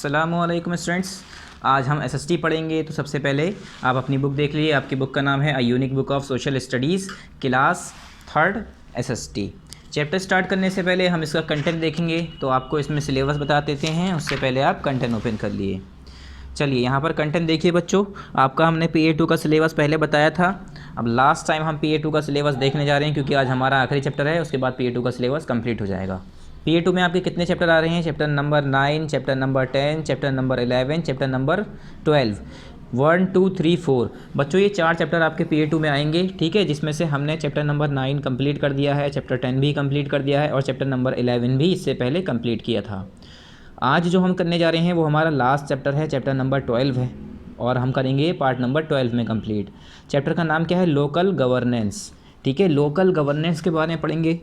अस्सलामुअलैकुम स्टूडेंट्स, आज हम एसएसटी पढ़ेंगे। तो सबसे पहले आप अपनी बुक देख लीजिए। आपकी बुक का नाम है a unique book of social studies, class 3rd SST. Chapter start करने से पहले हम इसका कंटेंट देखेंगे, तो आपको इसमें सिलेबस बता देते हैं। उससे पहले आप कंटेंट ओपन कर लिए। चलिए यहाँ पर कंटेंट देखिए बच्चों, आपका हमने PA2 का सिलेबस पहले बताया था। अब लास्ट टाइम हम PA2 का सिलेबस देखने जा रहे हैं, क्योंकि आज हमारा आखिरी चैप्टर है। उसके बाद PA2 का सिलेबस कंप्लीट हो जाएगा। PA2 में आपके कितने चैप्टर आ रहे हैं? Chapter number 9, chapter number 10, chapter number 11, chapter number 12, 1 2 3 4। बच्चों ये 4 चैप्टर आपके PA2 में आएंगे, ठीक है, जिसमें से हमने चैप्टर नंबर 9 कंप्लीट कर दिया है, चैप्टर 10 भी कंप्लीट कर दिया है और चैप्टर नंबर 11 भी इससे पहले कंप्लीट किया था। आज जो हम करने जा रहे हैं वो हमारा लास्ट चैप्टर है, चैप्टर नंबर 12 है, और हम करेंगे पार्ट नंबर 12 में कंप्लीट। चैप्टर का नाम क्या है? Local governance. ठीक है, लोकल गवर्नेंस के बारे में पढ़ेंगे।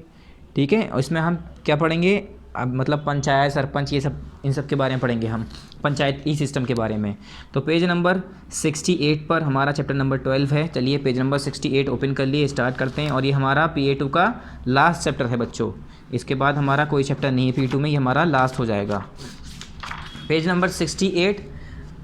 ठीक है, और इसमें हम क्या पढ़ेंगे? अब मतलब पंचायत, सरपंच, ये सब, इन सब के बारे में पढ़ेंगे हम, पंचायती सिस्टम के बारे में। तो पेज नंबर 68 पर हमारा चैप्टर नंबर 12 है। चलिए पेज नंबर 68 ओपन कर लिए, स्टार्ट करते हैं। और ये हमारा PA2 का लास्ट चैप्टर है बच्चों। इसके बाद हमारा कोई चैप्टर नहीं है PA2 में, ये हमारा लास्ट हो जाएगा। पेज नंबर 68,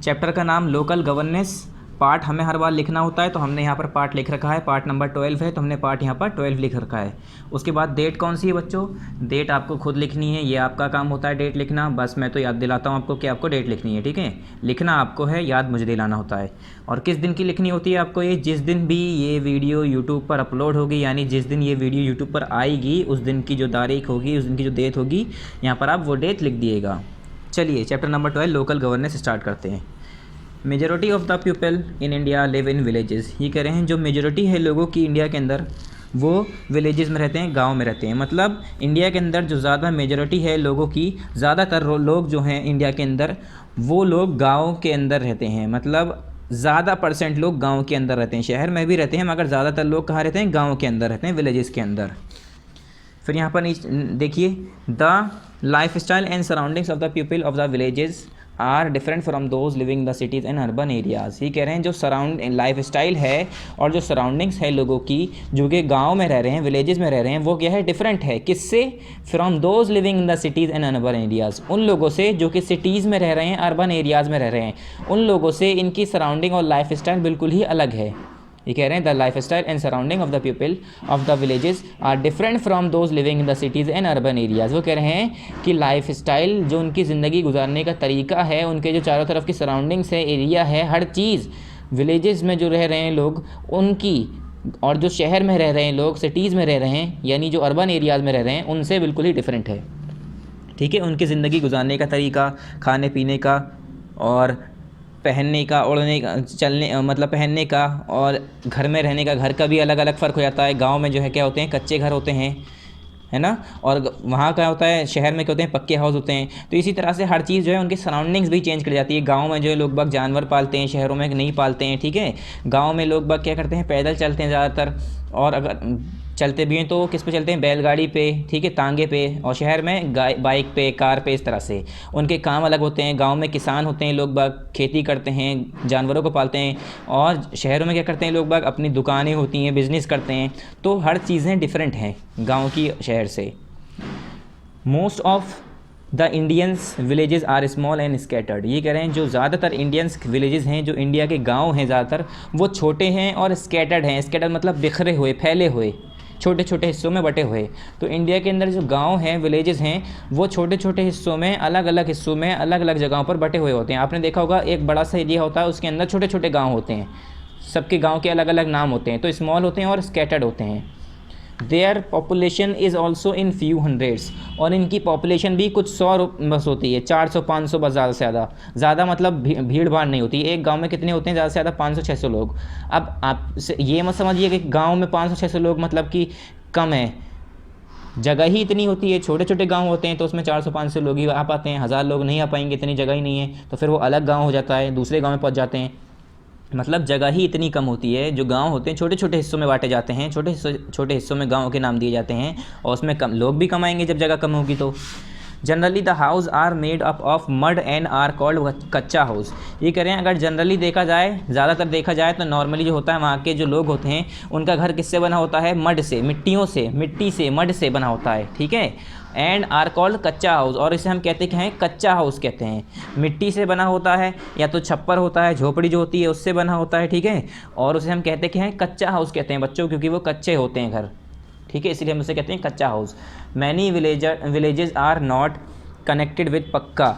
चैप्टर का नाम लोकल गवर्नेंस। पार्ट हमें हर बार लिखना होता है, तो हमने यहाँ पर पार्ट लिख रखा है। पार्ट नंबर 12 है, तो हमने पार्ट यहाँ पर 12 लिख रखा है। उसके बाद डेट कौन सी है बच्चों? डेट आपको खुद लिखनी है, ये आपका काम होता है डेट लिखना। बस मैं तो याद दिलाता हूँ आपको कि आपको डेट लिखनी है। ठीक है, लिखना आपको है, याद मुझे दिलाना होता है। और किस दिन की लिखनी होती है आपको? ये जिस दिन भी ये वीडियो यूट्यूब पर अपलोड होगी, यानी जिस दिन ये वीडियो यूट्यूब पर आएगी उस दिन की जो तारीख होगी, उस दिन की जो डेट होगी, यहाँ पर आप वो डेट लिख दिएगा। चलिए chapter number 12 local governance start करते हैं। Majority of the people in India live in villages. ये कह रहे हैं जो मेजॉरिटी है लोगों की इंडिया के अंदर, वो विलेजेस में रहते हैं, गांव में रहते हैं। मतलब इंडिया के अंदर जो ज़्यादा मेजॉरिटी है लोगों की, ज़्यादातर लोग जो हैं इंडिया के अंदर, वो लोग गाँव के अंदर रहते हैं। मतलब ज़्यादा परसेंट लोग गाँव के अंदर रहते हैं। शहर में भी रहते हैं, मगर ज़्यादातर लोग कहाँ रहते हैं? गाँव के अंदर रहते हैं, विलेजेस के अंदर। फिर यहाँ पर देखिए, the life style and surroundings of the people of the villages are different from those living the cities and urban areas. ये कह रहे हैं जो लाइफ स्टाइल है और जो सराउंडिंग्स है लोगों की, जो कि गाँव में रह रहे हैं, विलेजेस में रह रहे हैं, वो क्या है? डिफरेंट है। किससे? From those living in the cities and urban areas. उन लोगों से जो कि सिटीज़ में रह रहे हैं, अर्बन एरियाज़ में रह रहे हैं, उन लोगों से इनकी सराउंडिंग और लाइफ स्टाइल बिल्कुल ही अलग है। ये कह रहे हैं the life style and surrounding of the people of the villages are different from those living in the cities and urban areas. वो कह रहे हैं कि लाइफ स्टाइल, जो उनकी ज़िंदगी गुजारने का तरीका है, उनके जो चारों तरफ की सराउंडिंग्स है, एरिया है, हर चीज़ विलेजेस में जो रह रहे हैं लोग उनकी, और जो शहर में रह रहे हैं लोग, सिटीज़ में रह रहे हैं, यानी जो अर्बन एरियाज़ में रह रहे हैं, उनसे बिल्कुल ही डिफरेंट है। ठीक है, उनकी ज़िंदगी गुजारने का तरीका, खाने पीने का और पहनने का, ओढ़ने का, चलने, मतलब पहनने का, और घर में रहने का, घर का भी अलग अलग फ़र्क हो जाता है। गांव में जो है क्या होते हैं? कच्चे घर होते हैं, है ना, और वहाँ क्या होता है? शहर में क्या होते हैं? पक्के हाउस होते हैं। तो इसी तरह से हर चीज़ जो है उनकी सराउंडिंग्स भी चेंज कर जाती है। गांव में जो है लोग बाग जानवर पालते हैं, शहरों में नहीं पालते हैं। ठीक है, गाँव में लोग बाग क्या करते हैं? पैदल चलते हैं ज़्यादातर, और अगर चलते भी हैं तो किस पे चलते हैं? बैलगाड़ी पे, ठीक है, तांगे पे। और शहर में बाइक पे, कार पे, इस तरह से उनके काम अलग होते हैं। गांव में किसान होते हैं लोग बाग, खेती करते हैं, जानवरों को पालते हैं, और शहरों में क्या करते हैं लोग बाग? अपनी दुकानें होती हैं, बिज़नेस करते हैं। तो हर चीज़ें डिफरेंट हैं गाँव की शहर से। Most of the Indians villages are small and scattered. ये कह रहे हैं जो ज़्यादातर इंडियंस विलेजेस हैं, जो इंडिया के गांव हैं ज़्यादातर, वो छोटे हैं और स्कैटर्ड हैं। स्कैटर्ड मतलब बिखरे हुए, फैले हुए, छोटे छोटे हिस्सों में बटे हुए। तो इंडिया के अंदर जो गांव हैं, विलेजेस हैं, वो छोटे छोटे हिस्सों में, अलग अलग हिस्सों में, अलग अलग जगहों पर बटे हुए होते हैं। आपने देखा होगा एक बड़ा सा एरिया होता है, उसके अंदर छोटे छोटे गाँव होते हैं, सबके गाँव के अलग अलग नाम होते हैं। तो स्मॉल होते हैं और स्कैटर्ड होते हैं। Their population is also in few hundreds. और इनकी पॉपुलेशन भी कुछ 100 बस होती है, 400-500 बस, ज़्यादा से ज़्यादा मतलब भीड़ भाड़ नहीं होती। एक गांव में कितने होते हैं? ज़्यादा से ज़्यादा 500-600 लोग। अब आप ये मत समझिए कि गांव में 500-600 लोग मतलब कि कम है, जगह ही इतनी होती है। छोटे छोटे गांव होते हैं तो उसमें 400-500 लोग ही आ पाते हैं, 1000 लोग नहीं आ पाएंगे, इतनी जगह ही नहीं है। तो फिर वो अलग गाँव हो जाता है, दूसरे गाँव में पहुँच जाते हैं। मतलब जगह ही इतनी कम होती है। जो गांव होते हैं छोटे छोटे हिस्सों में बांटे जाते हैं, छोटे हिस्सों में गांव के नाम दिए जाते हैं, और उसमें कम लोग भी कम आएंगे जब जगह कम होगी। तो generally the house are made up of mud and are called kachcha house. ये कह रहे हैं अगर जनरली देखा जाए, ज़्यादातर देखा जाए तो नॉर्मली जो होता है वहाँ के जो लोग होते हैं उनका घर किससे बना होता है? मड से, मिट्टी से मड से बना होता है, ठीक है। And are called kachcha house, और इसे हम कहते हैं कच्चा हाउस कहते हैं। मिट्टी से बना होता है या तो छप्पर होता है, झोपड़ी जो होती है उससे बना होता है, ठीक है। और उसे हम कहते हैं कच्चा हाउस कहते हैं बच्चों, क्योंकि वो कच्चे होते हैं घर, ठीक है, इसलिए हम उसे कहते हैं kachcha house. Many villages are not connected with pakka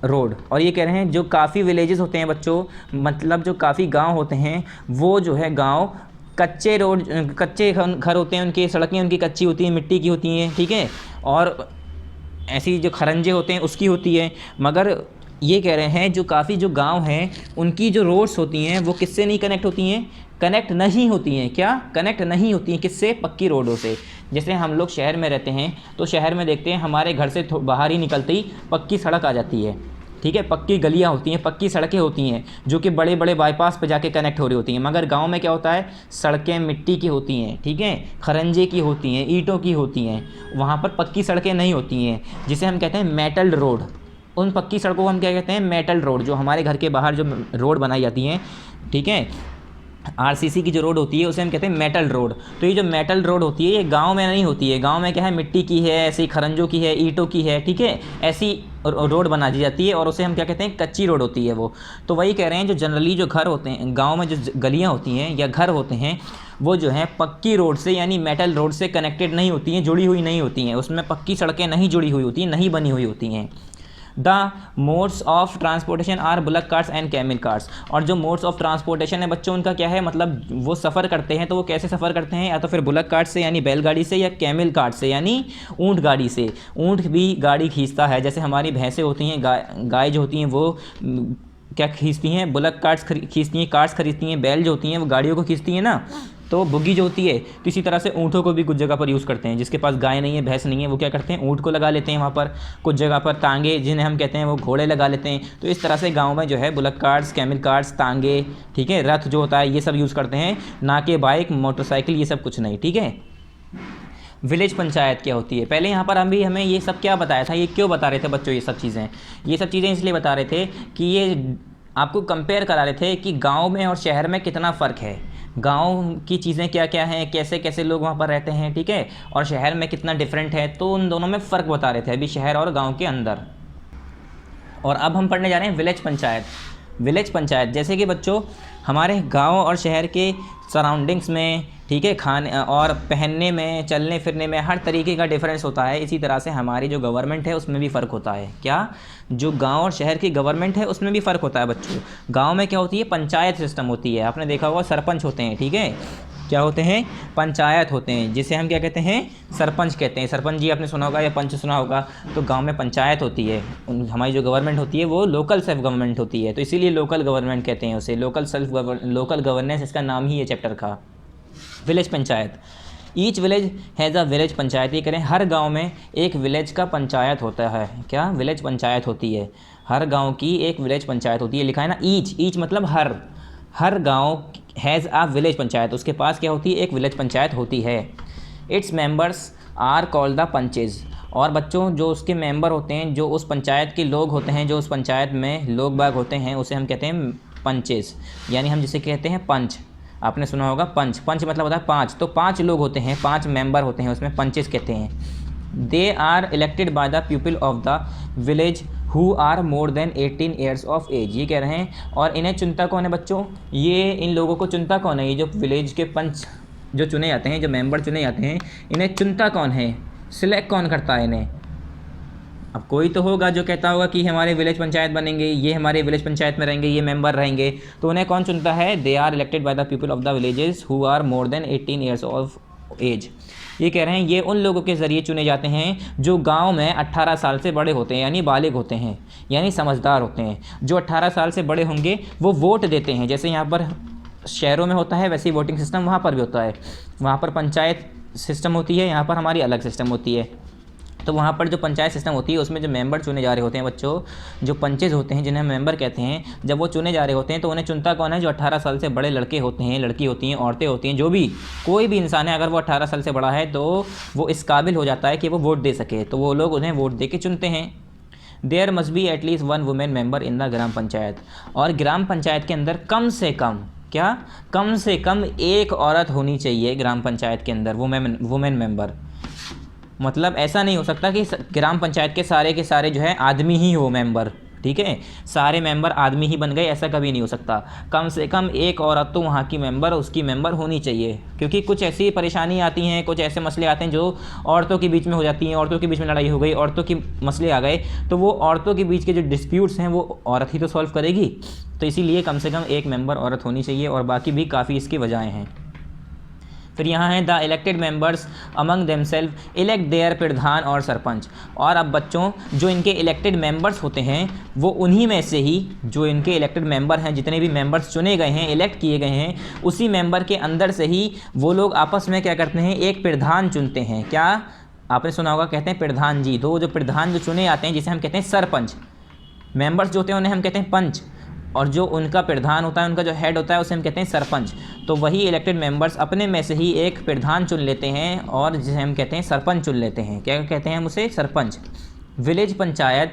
road, और ये कह रहे हैं जो काफ़ी विलेजेस होते हैं बच्चों, मतलब जो काफ़ी गांव होते हैं वो जो है गांव कच्चे घर होते हैं, उनकी सड़कें उनकी कच्ची होती हैं, मिट्टी की होती हैं, ठीक है, और ऐसी जो खरंजे होते हैं उसकी होती है। मगर ये कह रहे हैं जो काफ़ी जो गांव हैं उनकी जो रोड्स होती हैं वो किससे नहीं कनेक्ट होती हैं? कनेक्ट नहीं होती हैं। क्या? कनेक्ट नहीं होती हैं। किससे? पक्की रोडों से। जैसे हम लोग शहर में रहते हैं तो शहर में देखते हैं हमारे घर से बाहर ही निकलते ही पक्की सड़क आ जाती है, ठीक है, पक्की गलियाँ होती हैं, पक्की सड़कें होती हैं जो कि बड़े बड़े बाईपास पे जाके कनेक्ट हो रही होती हैं। मगर गांव में क्या होता है? सड़कें मिट्टी की होती हैं, ठीक है, खरंजे की होती हैं, ईंटों की होती हैं, वहाँ पर पक्की सड़कें नहीं होती हैं, जिसे हम कहते हैं मेटल रोड। उन पक्की सड़कों को हम क्या कहते हैं? Metal road. जो हमारे घर के बाहर जो रोड बनाई जाती हैं, ठीक है, आरसीसी की जो रोड होती है उसे हम कहते हैं मेटल रोड। तो ये जो मेटल रोड होती है ये गांव में नहीं होती है। गांव में क्या है? मिट्टी की है, ऐसी खरंजों की है, ईंटों की है, ठीक है, ऐसी रोड बना दी जाती है और उसे हम क्या कहते हैं? कच्ची रोड होती है वो। तो वही कह रहे हैं जो जनरली जो घर होते हैं गांव में, जो गलियां होती हैं या घर होते हैं वो जो है पक्की रोड से यानी मेटल रोड से कनेक्टेड नहीं होती हैं, जुड़ी हुई नहीं होती हैं, उसमें पक्की सड़कें नहीं जुड़ी हुई होती हैं, नहीं बनी हुई होती हैं। The modes of transportation are bullock carts and camel carts, और जो मोड्स ऑफ ट्रांसपोर्टेशन है बच्चों उनका क्या है? मतलब वो सफ़र करते हैं तो वो कैसे सफ़र करते हैं? या तो फिर बुलक कार्ट से यानी बैलगाड़ी से, या कैमिल कार्ट से यानी ऊँट गाड़ी से। ऊँट भी गाड़ी खींचता है, जैसे हमारी भैंसें होती हैं, गाय जो होती हैं वो क्या खींचती हैं? बुलक कार्ट्स खींचती हैं, कार्ट्स खरीदती हैं। बैल जो होती हैं वो गाड़ियों को खींचती हैं ना, तो बुग्गी जो होती है। तो इसी तरह से ऊँटों को भी कुछ जगह पर यूज़ करते हैं। जिसके पास गाय नहीं है, भैंस नहीं है, वो क्या करते हैं? ऊँट को लगा लेते हैं वहाँ पर। कुछ जगह पर तांगे जिन्हें हम कहते हैं वो घोड़े लगा लेते हैं। तो इस तरह से गाँव में जो है बुलक कार्ट्स, कैमिल कार्ट्स, तांगे, ठीक है, रथ जो होता है ये सब यूज़ करते हैं, ना कि बाइक, मोटरसाइकिल, ये सब कुछ नहीं, ठीक है। विलेज पंचायत क्या होती है? पहले यहाँ पर हमें ये सब क्या बताया था, ये क्यों बता रहे थे बच्चों ये सब चीज़ें? ये सब चीज़ें इसलिए बता रहे थे कि ये आपको कंपेयर करा रहे थे कि गांव में और शहर में कितना फ़र्क है, गांव की चीज़ें क्या क्या हैं, कैसे कैसे लोग वहाँ पर रहते हैं, ठीक है, और शहर में कितना डिफरेंट है। तो उन दोनों में फ़र्क बता रहे थे अभी शहर और गाँव के अंदर। और अब हम पढ़ने जा रहे हैं विलेज पंचायत। विलेज पंचायत जैसे कि बच्चों हमारे गांव और शहर के सराउंडिंग्स में, ठीक है, खाने और पहनने में, चलने फिरने में हर तरीके का डिफरेंस होता है। इसी तरह से हमारी जो गवर्नमेंट है उसमें भी फ़र्क होता है। क्या? जो गांव और शहर की गवर्नमेंट है उसमें भी फ़र्क होता है बच्चों। गांव में क्या होती है? पंचायत सिस्टम होती है। आपने देखा होगा सरपंच होते हैं, ठीक है, क्या होते हैं? पंचायत होते हैं, जिसे हम क्या कहते हैं? सरपंच कहते हैं। सरपंच जी आपने सुना होगा या पंच सुना होगा। तो गांव में पंचायत होती है, हमारी जो गवर्नमेंट होती है वो लोकल सेल्फ गवर्नमेंट होती है, तो इसीलिए लोकल गवर्नमेंट कहते हैं उसे, लोकल गवर्नेंस इसका नाम ही है चैप्टर का। Village panchayat, each village has a village panchayat. ये करें हर गांव में एक विलेज का पंचायत होता है। क्या? विलेज पंचायत होती है, हर गांव की एक विलेज पंचायत होती है। लिखा है ना ईच मतलब हर गांव हैज़ अ विलेज पंचायत, उसके पास क्या होती है? एक विलेज पंचायत होती है। Its members are called the panches, और बच्चों जो उसके मेंबर होते हैं, जो उस पंचायत के लोग होते हैं, जो उस पंचायत में लोग बाग होते हैं, उसे हम कहते हैं पंचेज, यानी हम जिसे कहते हैं पंच। आपने सुना होगा पंच मतलब होता है 5, तो 5 लोग होते हैं, 5 मेंबर होते हैं, उसमें पंचेज कहते हैं। They are elected by the people of the village who are more than 18 years of age. ये कह रहे हैं, और इन्हें चुनता कौन है बच्चों? ये इन लोगों को चुनता कौन है? ये जो विलेज के पंच जो चुने जाते हैं, जो मेंबर चुने जाते हैं, इन्हें चुनता कौन है? सिलेक्ट कौन करता है इन्हें? अब कोई तो होगा जो कहता होगा कि हमारे विलेज पंचायत बनेंगे, ये हमारे विलेज पंचायत में रहेंगे, ये मेंबर रहेंगे, तो उन्हें कौन चुनता है? They are elected by the people of the villages who are more than 18 years of age. ये कह रहे हैं ये उन लोगों के ज़रिए चुने जाते हैं जो गांव में 18 साल से बड़े होते हैं, यानी बालिग होते हैं, यानी समझदार होते हैं। जो 18 साल से बड़े होंगे वो वोट देते हैं। जैसे यहाँ पर शहरों में होता है वैसे ही वोटिंग सिस्टम वहाँ पर भी होता है। वहाँ पर पंचायत सिस्टम होती है, यहाँ पर हमारी अलग सिस्टम होती है। तो वहाँ पर जो पंचायत सिस्टम होती है उसमें जो मेंबर चुने जा रहे होते हैं बच्चों, जो पंचेज होते हैं जिन्हें मेंबर कहते हैं, जब वो चुने जा रहे होते हैं तो उन्हें चुनता कौन है? जो 18 साल से बड़े लड़के होते हैं, लड़की होती हैं, औरतें होती हैं, जो भी कोई भी इंसान है, अगर वो 18 साल से बड़ा है तो वो इस काबिल हो जाता है कि वो वोट दे सके, तो वो लोग उन्हें वोट दे के चुनते हैं। There must be at least 1 women member in the gram panchayat, और ग्राम पंचायत के अंदर कम से कम, क्या, कम से कम एक औरत होनी चाहिए ग्राम पंचायत के अंदर, वुमेन मेंबर। मतलब ऐसा नहीं हो सकता कि ग्राम पंचायत के सारे जो है आदमी ही हो मेंबर, ठीक है, सारे मेंबर आदमी ही बन गए, ऐसा कभी नहीं हो सकता। कम से कम एक औरत तो वहाँ की मेंबर, उसकी मेंबर होनी चाहिए, क्योंकि कुछ ऐसी परेशानी आती हैं, कुछ ऐसे मसले आते हैं जो औरतों के बीच में हो जाती हैं, औरतों के बीच में लड़ाई हो गई, औरतों के मसले आ गए, तो वो औरतों के बीच के जो डिस्प्यूट्स हैं वो औरत ही तो सॉल्व करेगी, तो इसीलिए कम से कम एक मेंबर औरत होनी चाहिए, और बाकी भी काफ़ी इसकी वजहें हैं। फिर यहाँ है the elected members among themselves elect their pradhan और सरपंच, और अब बच्चों जो इनके इलेक्टेड मेंबर्स होते हैं वो उन्हीं में से ही, जो इनके इलेक्टेड मेंबर हैं, जितने भी मेंबर्स चुने गए हैं, इलेक्ट किए गए हैं, उसी मेंबर के अंदर से ही वो लोग आपस में क्या करते हैं? एक प्रधान चुनते हैं। क्या आपने सुना होगा, कहते हैं प्रधान जी, तो जो प्रधान जो चुने आते हैं जिसे हम कहते हैं सरपंच, मेंबर्स जो होते हैं उन्हें हम कहते हैं पंच, और जो उनका प्रधान होता है, उनका जो हेड होता है उसे हम कहते हैं सरपंच। तो वही इलेक्टेड मेंबर्स अपने में से ही एक प्रधान चुन लेते हैं और जिसे हम कहते हैं सरपंच चुन लेते हैं। क्या कहते हैं हम उसे? सरपंच। विलेज पंचायत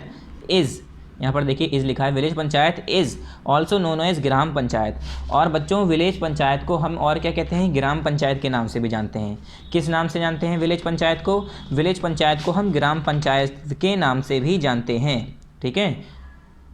इज़, यहाँ पर देखिए इज़ लिखा है, village panchayat is also known as gram panchayat, और बच्चों विलेज पंचायत को हम और क्या कहते हैं? ग्राम पंचायत के नाम से भी जानते हैं। किस नाम से जानते हैं विलेज पंचायत को? विलेज पंचायत को हम ग्राम पंचायत के नाम से भी जानते हैं, ठीक है।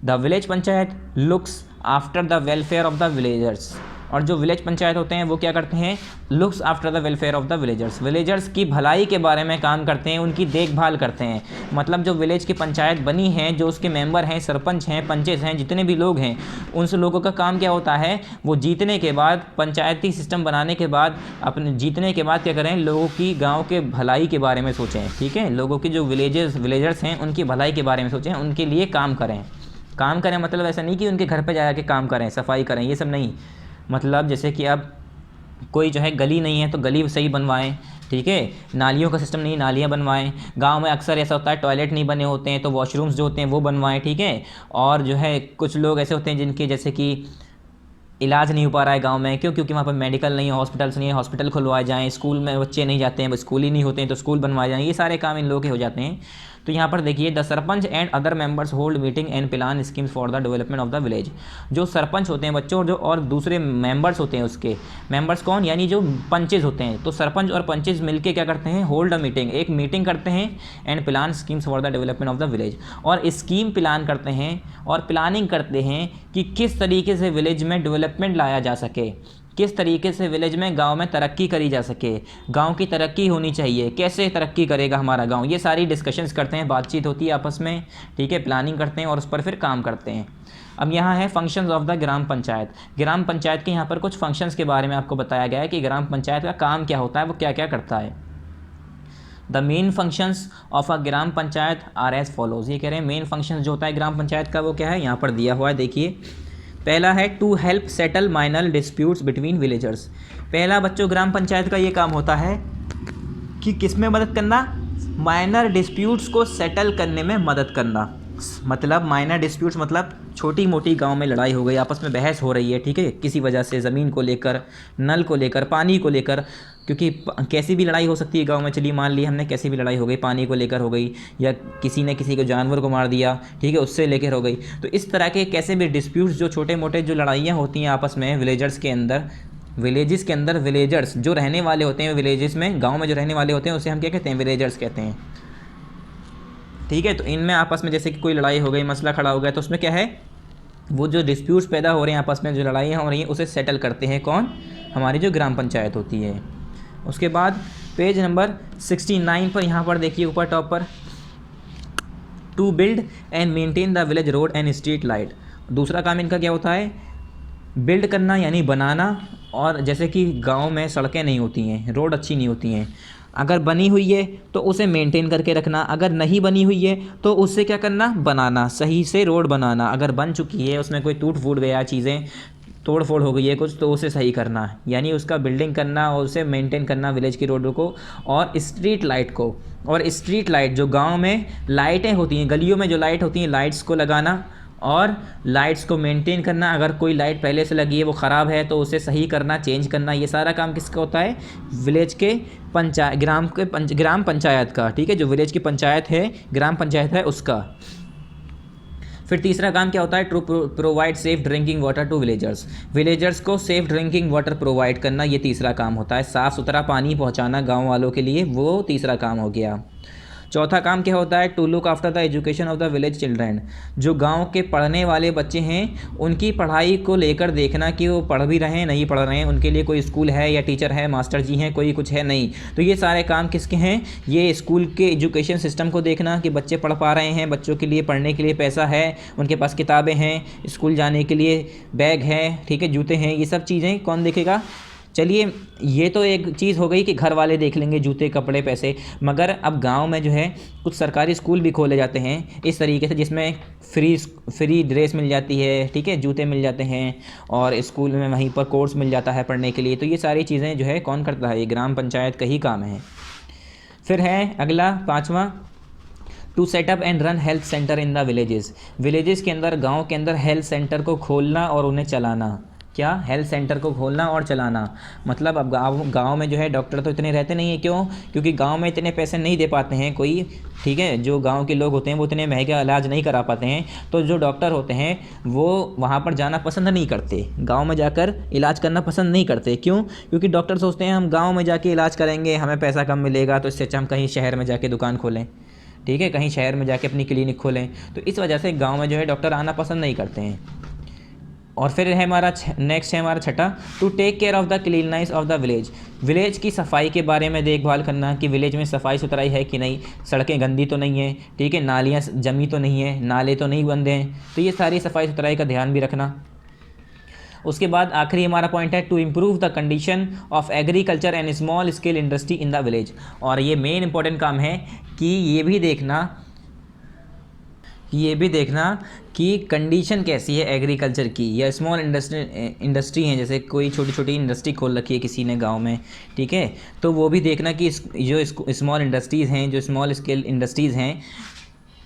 The village panchayat looks after the welfare of the villagers, और जो विलेज पंचायत होते हैं वो क्या करते हैं? Looks after the welfare of the villagers, villagers की भलाई के बारे में काम करते हैं, उनकी देखभाल करते हैं। मतलब जो विलेज की पंचायत बनी है, जो उसके मेंबर हैं, सरपंच हैं, पंचेस हैं, जितने भी लोग हैं, उन सब लोगों का काम क्या होता है? वो जीतने के बाद, पंचायती सिस्टम बनाने के बाद, अपने जीतने के बाद क्या करें? लोगों की, गाँव के भलाई के बारे में सोचें, ठीक है। लोगों की जो विलेजर्स हैं उनकी भलाई के बारे में सोचें, उनके लिए काम करें। काम करें मतलब ऐसा नहीं कि उनके घर पे जा के काम करें, सफाई करें, ये सब नहीं। मतलब जैसे कि अब कोई जो है गली नहीं है तो गली सही बनवाएं, ठीक है। नालियों का सिस्टम नहीं, नालियाँ बनवाएं। गांव में अक्सर ऐसा होता है टॉयलेट नहीं बने होते हैं तो वॉशरूम्स जो होते हैं वो बनवाएं, ठीक है। और जो है कुछ लोग ऐसे होते हैं जिनके जैसे कि इलाज नहीं हो पा रहा है गांव में, क्यों? क्योंकि वहाँ पर मेडिकल नहीं है, हॉस्पिटल्स नहीं है, हॉस्पिटल खुलवाए जाएँ। स्कूल में बच्चे नहीं जाते हैं, स्कूल ही नहीं होते हैं तो स्कूल बनवाए जाएँ। ये सारे काम इन लोगों के हो जाते हैं। तो यहाँ पर देखिए the sarpanch and other members hold meeting and plan schemes for the development of the village. जो सरपंच होते हैं बच्चों, जो और दूसरे मेंबर्स होते हैं, उसके मेंबर्स कौन? यानी जो पंचेज होते हैं। तो सरपंच और पंचेज मिलके क्या करते हैं? होल्ड अ मीटिंग, एक मीटिंग करते हैं, and plan schemes for the development of the village, और स्कीम प्लान करते हैं और प्लानिंग करते हैं कि किस तरीके से विलेज में डेवलपमेंट लाया जा सके, किस तरीके से विलेज में, गांव में तरक्की करी जा सके, गांव की तरक्की होनी चाहिए, कैसे तरक्की करेगा हमारा गांव, ये सारी डिस्कशंस करते हैं, बातचीत होती है आपस में, ठीक है। प्लानिंग करते हैं और उस पर फिर काम करते हैं। अब यहाँ है functions of the gram panchayat. Gram panchayat के यहाँ पर कुछ फंक्शंस के बारे में आपको बताया गया है कि ग्राम पंचायत का काम क्या होता है, वो क्या क्या करता है। The main functions of a gram panchayat are as follows. ये कह रहे हैं मेन फंक्शंस जो होता है ग्राम पंचायत का वो क्या है, यहाँ पर दिया हुआ है, देखिए। पहला है to help settle minor disputes between villagers. पहला बच्चों ग्राम पंचायत का ये काम होता है कि किस में मदद करना? माइनर डिस्प्यूट्स को सेटल करने में मदद करना। मतलब माइनर डिस्प्यूट्स मतलब छोटी मोटी गांव में लड़ाई हो गई, आपस में बहस हो रही है, ठीक है, किसी वजह से, ज़मीन को लेकर, नल को लेकर, पानी को लेकर, क्योंकि कैसी भी लड़ाई हो सकती है गांव में। चलिए मान ली हमने कैसी भी लड़ाई हो गई, पानी को लेकर हो गई, या किसी ने किसी को जानवर को मार दिया, ठीक है, उससे लेकर हो गई। तो इस तरह के कैसे भी डिस्प्यूट्स, जो छोटे मोटे जो लड़ाइयाँ होती हैं आपस में विलेजर्स के अंदर, विलेजेस के अंदर, विलेजर्स जो रहने वाले होते हैं विलेजेस में, गाँव में जो रहने वाले होते हैं उसे हम क्या कहते हैं? विलेजर्स कहते हैं, ठीक है। तो इनमें आपस में जैसे कि कोई लड़ाई हो गई, मसला खड़ा हो गया, तो उसमें क्या है, वो जो डिस्प्यूट्स पैदा हो रहे हैं आपस में, जो लड़ाइयाँ हो रही हैं, उसे सेटल करते हैं कौन? हमारी जो ग्राम पंचायत होती है। उसके बाद पेज नंबर 69 पर यहाँ पर देखिए ऊपर टॉप पर, to build and maintain the village road and street light. दूसरा काम इनका क्या होता है? बिल्ड करना यानी बनाना, और जैसे कि गांव में सड़कें नहीं होती हैं, रोड अच्छी नहीं होती हैं, अगर बनी हुई है तो उसे मेंटेन करके रखना, अगर नहीं बनी हुई है तो उससे क्या करना? बनाना, सही से रोड बनाना। अगर बन चुकी है, उसमें कोई टूट फूट गया चीज़ें, तोड़ फोड़ हो गई है कुछ, तो उसे सही करना, यानी उसका बिल्डिंग करना और उसे मेंटेन करना विलेज की रोडों को, और स्ट्रीट लाइट को, और स्ट्रीट लाइट जो गांव में लाइटें होती हैं, गलियों में जो लाइट होती हैं, लाइट्स को लगाना और लाइट्स को मेंटेन करना। अगर कोई लाइट पहले से लगी है वो ख़राब है तो उसे सही करना, चेंज करना, ये सारा काम किसका होता है? विलेज के ग्राम पंचायत का, ठीक है, जो विलेज की पंचायत है, ग्राम पंचायत है, उसका। फिर तीसरा काम क्या होता है? To provide safe drinking water to villagers. Villagers को सेफ ड्रिंकिंग वाटर प्रोवाइड करना, ये तीसरा काम होता है। साफ़ सुथरा पानी पहुंचाना गांव वालों के लिए, वो तीसरा काम हो गया। चौथा काम क्या होता है? To look after the education of the village children. जो गांव के पढ़ने वाले बच्चे हैं उनकी पढ़ाई को लेकर देखना कि वो पढ़ भी रहे हैं, नहीं पढ़ रहे हैं, उनके लिए कोई स्कूल है या टीचर है, मास्टर जी हैं, कोई कुछ है नहीं। तो ये सारे काम किसके हैं? ये स्कूल के एजुकेशन सिस्टम को देखना कि बच्चे पढ़ पा रहे हैं, बच्चों के लिए पढ़ने के लिए पैसा है, उनके पास किताबें हैं, स्कूल जाने के लिए बैग है, ठीक है, जूते हैं, ये सब चीज़ें कौन देखेगा? चलिए, ये तो एक चीज़ हो गई कि घर वाले देख लेंगे, जूते, कपड़े, पैसे। मगर अब गांव में जो है कुछ सरकारी स्कूल भी खोले जाते हैं इस तरीके से, जिसमें फ्री ड्रेस मिल जाती है, ठीक है, जूते मिल जाते हैं, और स्कूल में वहीं पर कोर्स मिल जाता है पढ़ने के लिए। तो ये सारी चीज़ें जो है कौन करता है? ये ग्राम पंचायत का ही काम है। फिर है अगला 5वां, to set up and run health centre in the villages. Villages के अंदर, गाँव के अंदर हेल्थ सेंटर को खोलना और उन्हें चलाना। क्या? हेल्थ सेंटर को खोलना और चलाना। मतलब अब गाँव में जो है डॉक्टर तो इतने रहते नहीं हैं। क्यों? क्योंकि गाँव में इतने पैसे नहीं दे पाते हैं कोई, ठीक है, जो गाँव के लोग होते हैं वो इतने महंगे इलाज नहीं करा पाते हैं। तो जो डॉक्टर होते हैं वो वहाँ पर जाना पसंद नहीं करते, गाँव में जाकर इलाज करना पसंद नहीं करते। क्यों? क्योंकि डॉक्टर सोचते हैं हम गाँव में जाके इलाज करेंगे, हमें पैसा कम मिलेगा, तो इससे अच्छा हम कहीं शहर में जाके दुकान खोलें, ठीक है, कहीं शहर में जाके अपनी क्लिनिक खोलें। तो इस वजह से गाँव में जो है डॉक्टर आना पसंद नहीं करते हैं। और फिर है हमारा नेक्स्ट है हमारा छठा, to take care of the cleanliness of the village. Village की सफाई के बारे में देखभाल करना कि विलेज में सफाई सुथराई है कि नहीं, सड़कें गंदी तो नहीं है, ठीक है, नालियाँ जमी तो नहीं है, नाले तो नहीं बंदे हैं। तो ये सारी सफाई सुथराई का ध्यान भी रखना। उसके बाद आखिरी हमारा पॉइंट है to improve the condition of agriculture and small scale industry in the village. और ये मेन इंपॉर्टेंट काम है कि ये भी देखना कि कंडीशन कैसी है एग्रीकल्चर की, या स्मॉल इंडस्ट्री हैं, जैसे कोई छोटी छोटी इंडस्ट्री खोल रखी है किसी ने गांव में, ठीक है, तो वो भी देखना कि जो स्मॉल इंडस्ट्रीज़ हैं, जो स्मॉल स्केल इंडस्ट्रीज़ हैं,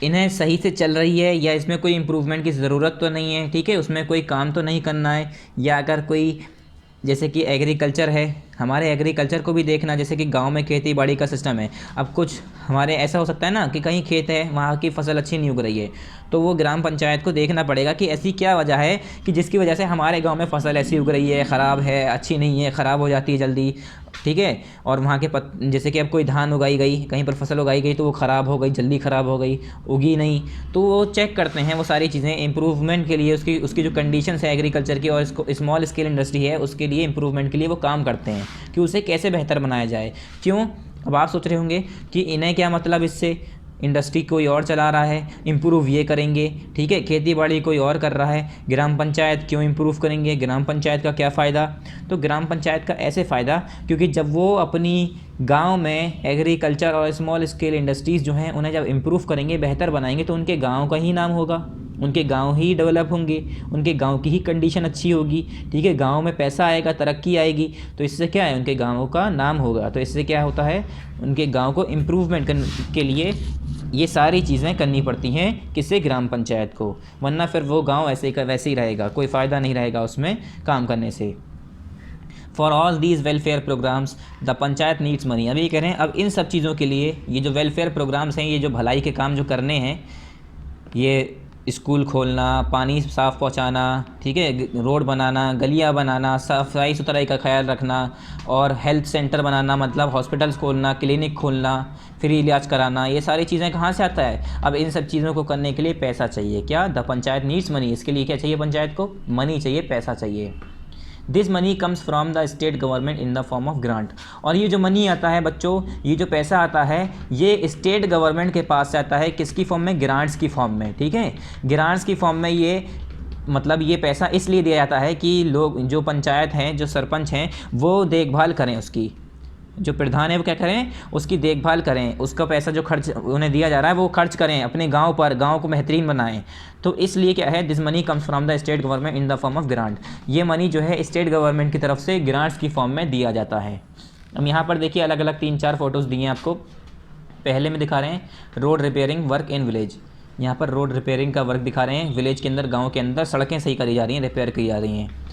इन्हें सही से चल रही है या इसमें कोई इम्प्रूवमेंट की ज़रूरत तो नहीं है, ठीक है, उसमें कोई काम तो नहीं करना है। या अगर कोई, जैसे कि एग्रीकल्चर है, हमारे एग्रीकल्चर को भी देखना, जैसे कि गांव में खेती बाड़ी का सिस्टम है। अब कुछ हमारे ऐसा हो सकता है ना कि कहीं खेत है, वहाँ की फसल अच्छी नहीं उग रही है, तो वो ग्राम पंचायत को देखना पड़ेगा कि ऐसी क्या वजह है कि जिसकी वजह से हमारे गांव में फसल ऐसी उग रही है, ख़राब है, अच्छी नहीं है, ख़राब हो जाती है जल्दी, ठीक है। और वहाँ के जैसे कि अब कोई धान उगाई गई, कहीं पर फसल उगाई गई तो वो ख़राब हो गई, जल्दी ख़राब हो गई, उगी नहीं, तो वो चेक करते हैं वो सारी चीज़ें इम्प्रूवमेंट के लिए, उसकी जो कंडीशंस है एग्रीकल्चर की और इसको स्मॉल स्केल इंडस्ट्री है उसके लिए इम्प्रूवमेंट के लिए वो काम करते हैं कि उसे कैसे बेहतर बनाया जाए। क्यों? अब आप सोच रहे होंगे कि इन्हें क्या मतलब, इससे इंडस्ट्री कोई और चला रहा है, इम्प्रूव ये करेंगे, ठीक है, खेती बाड़ी कोई और कर रहा है, ग्राम पंचायत क्यों इम्प्रूव करेंगे, ग्राम पंचायत का क्या फ़ायदा? तो ग्राम पंचायत का ऐसे फ़ायदा क्योंकि जब वो अपनी गांव में एग्रीकल्चर और स्मॉल स्केल इंडस्ट्रीज़ जो हैं उन्हें जब इम्प्रूव करेंगे, बेहतर बनाएंगे, तो उनके गांव का ही नाम होगा, उनके गांव ही डेवलप होंगे, उनके गांव की ही कंडीशन अच्छी होगी, ठीक है, गांव में पैसा आएगा, तरक्की आएगी, तो इससे क्या है, उनके गाँव का नाम होगा। तो इससे क्या होता है, उनके गाँव को इम्प्रूवमेंट के लिए ये सारी चीज़ें करनी पड़ती हैं, किससे? ग्राम पंचायत को, वरना फिर वो गांव ऐसे का वैसे ही रहेगा, कोई फ़ायदा नहीं रहेगा उसमें काम करने से। For all these welfare programs the panchayat needs money. अभी कह रहे हैं अब इन सब चीज़ों के लिए, ये जो वेलफेयर प्रोग्राम्स हैं, ये जो भलाई के काम जो करने हैं, ये स्कूल खोलना, पानी साफ़ पहुंचाना, ठीक है, रोड बनाना, गलियां बनाना, सफाई सुथराई का ख्याल रखना, और हेल्थ सेंटर बनाना, मतलब हॉस्पिटल्स खोलना, क्लिनिक खोलना, फ्री इलाज कराना, ये सारी चीज़ें कहाँ से आता है? अब इन सब चीज़ों को करने के लिए पैसा चाहिए। क्या? The panchayat needs money. इसके लिए क्या चाहिए पंचायत को? मनी चाहिए, पैसा चाहिए। This money comes from the state government in the form of grant. और ये जो मनी आता है बच्चों, ये जो पैसा आता है, ये स्टेट गवर्नमेंट के पास से आता है, किसकी फॉर्म में? ग्रांट्स की फॉर्म में, ठीक है, ग्रांट्स की फॉर्म में। ये मतलब ये पैसा इसलिए दिया जाता है कि लोग, जो पंचायत हैं, जो सरपंच हैं, वो देखभाल करें उसकी, जो प्रधान है वो क्या करें, उसकी देखभाल करें, उसका पैसा जो खर्च उन्हें दिया जा रहा है वो खर्च करें अपने गांव पर, गांव को बेहतरीन बनाएं। तो इसलिए क्या है, this money comes from the state government in the form of grant. ये मनी जो है स्टेट गवर्नमेंट की तरफ से ग्रांट्स की फॉर्म में दिया जाता है। अब यहाँ पर देखिए अलग अलग 3-4 फोटोज़ दिए हैं आपको। पहले में दिखा रहे हैं road repairing work in village. यहाँ पर रोड रिपेयरिंग का वर्क दिखा रहे हैं, विलेज के अंदर, गाँव के अंदर सड़कें सही करी जा रही हैं, रिपेयर की जा रही हैं।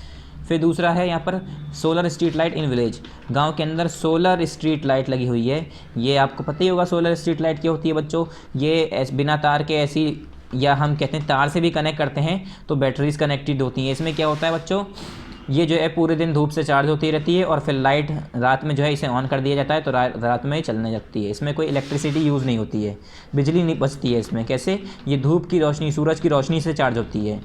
फिर दूसरा है यहाँ पर solar street light in village, गांव के अंदर सोलर स्ट्रीट लाइट लगी हुई है। ये आपको पता ही होगा सोलर स्ट्रीट लाइट क्या होती है बच्चों, ये बिना तार के ऐसी, या हम कहते हैं तार से भी कनेक्ट करते हैं तो बैटरीज कनेक्टेड होती हैं। इसमें क्या होता है बच्चों, ये जो है पूरे दिन धूप से चार्ज होती रहती है और फिर लाइट रात में जो है इसे ऑन कर दिया जाता है तो रात में चलने लगती है। इसमें कोई इलेक्ट्रिसिटी यूज़ नहीं होती है, बिजली नहीं बचती है इसमें। कैसे, ये धूप की रोशनी, सूरज की रोशनी से चार्ज होती है।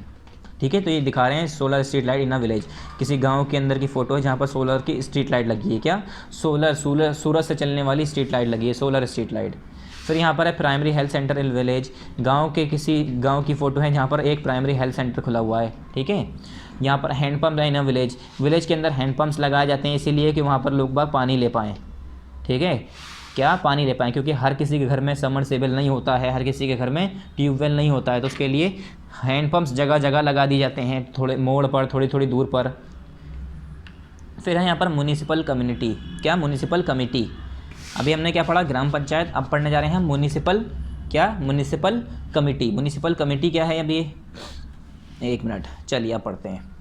ठीक है, तो ये दिखा रहे हैं solar street light in a village, किसी गांव के अंदर की फ़ोटो है जहाँ पर सोलर की स्ट्रीट लाइट लगी है। क्या, सूरज से चलने वाली स्ट्रीट लाइट लगी है, सोलर स्ट्रीट लाइट। फिर यहाँ पर है primary health centre in village, गांव के किसी गांव की फ़ोटो है जहाँ पर एक प्राइमरी हेल्थ सेंटर खुला हुआ है। ठीक है, यहाँ पर handpump in a village, village के अंदर हैंडपम्प्स लगाए जाते हैं इसीलिए कि वहाँ पर लोग बाग पानी ले पाएँ। ठीक है, क्या, पानी ले पाएँ, क्योंकि हर किसी के घर में सबमर्सिबल नहीं होता है, हर किसी के घर में ट्यूबवेल नहीं होता है, तो उसके लिए हैंडपम्प्स जगह जगह लगा दी जाते हैं, थोड़े मोड़ पर, थोड़ी थोड़ी दूर पर। फिर है यहाँ पर म्युनिसिपल कम्युनिटी। क्या, म्युनिसिपल कमेटी। अभी हमने क्या पढ़ा, ग्राम पंचायत, अब पढ़ने जा रहे हैं म्युनिसिपल, क्या, म्युनिसिपल कमेटी। म्युनिसिपल कमेटी क्या है, अभी एक मिनट, चलिए अब पढ़ते हैं।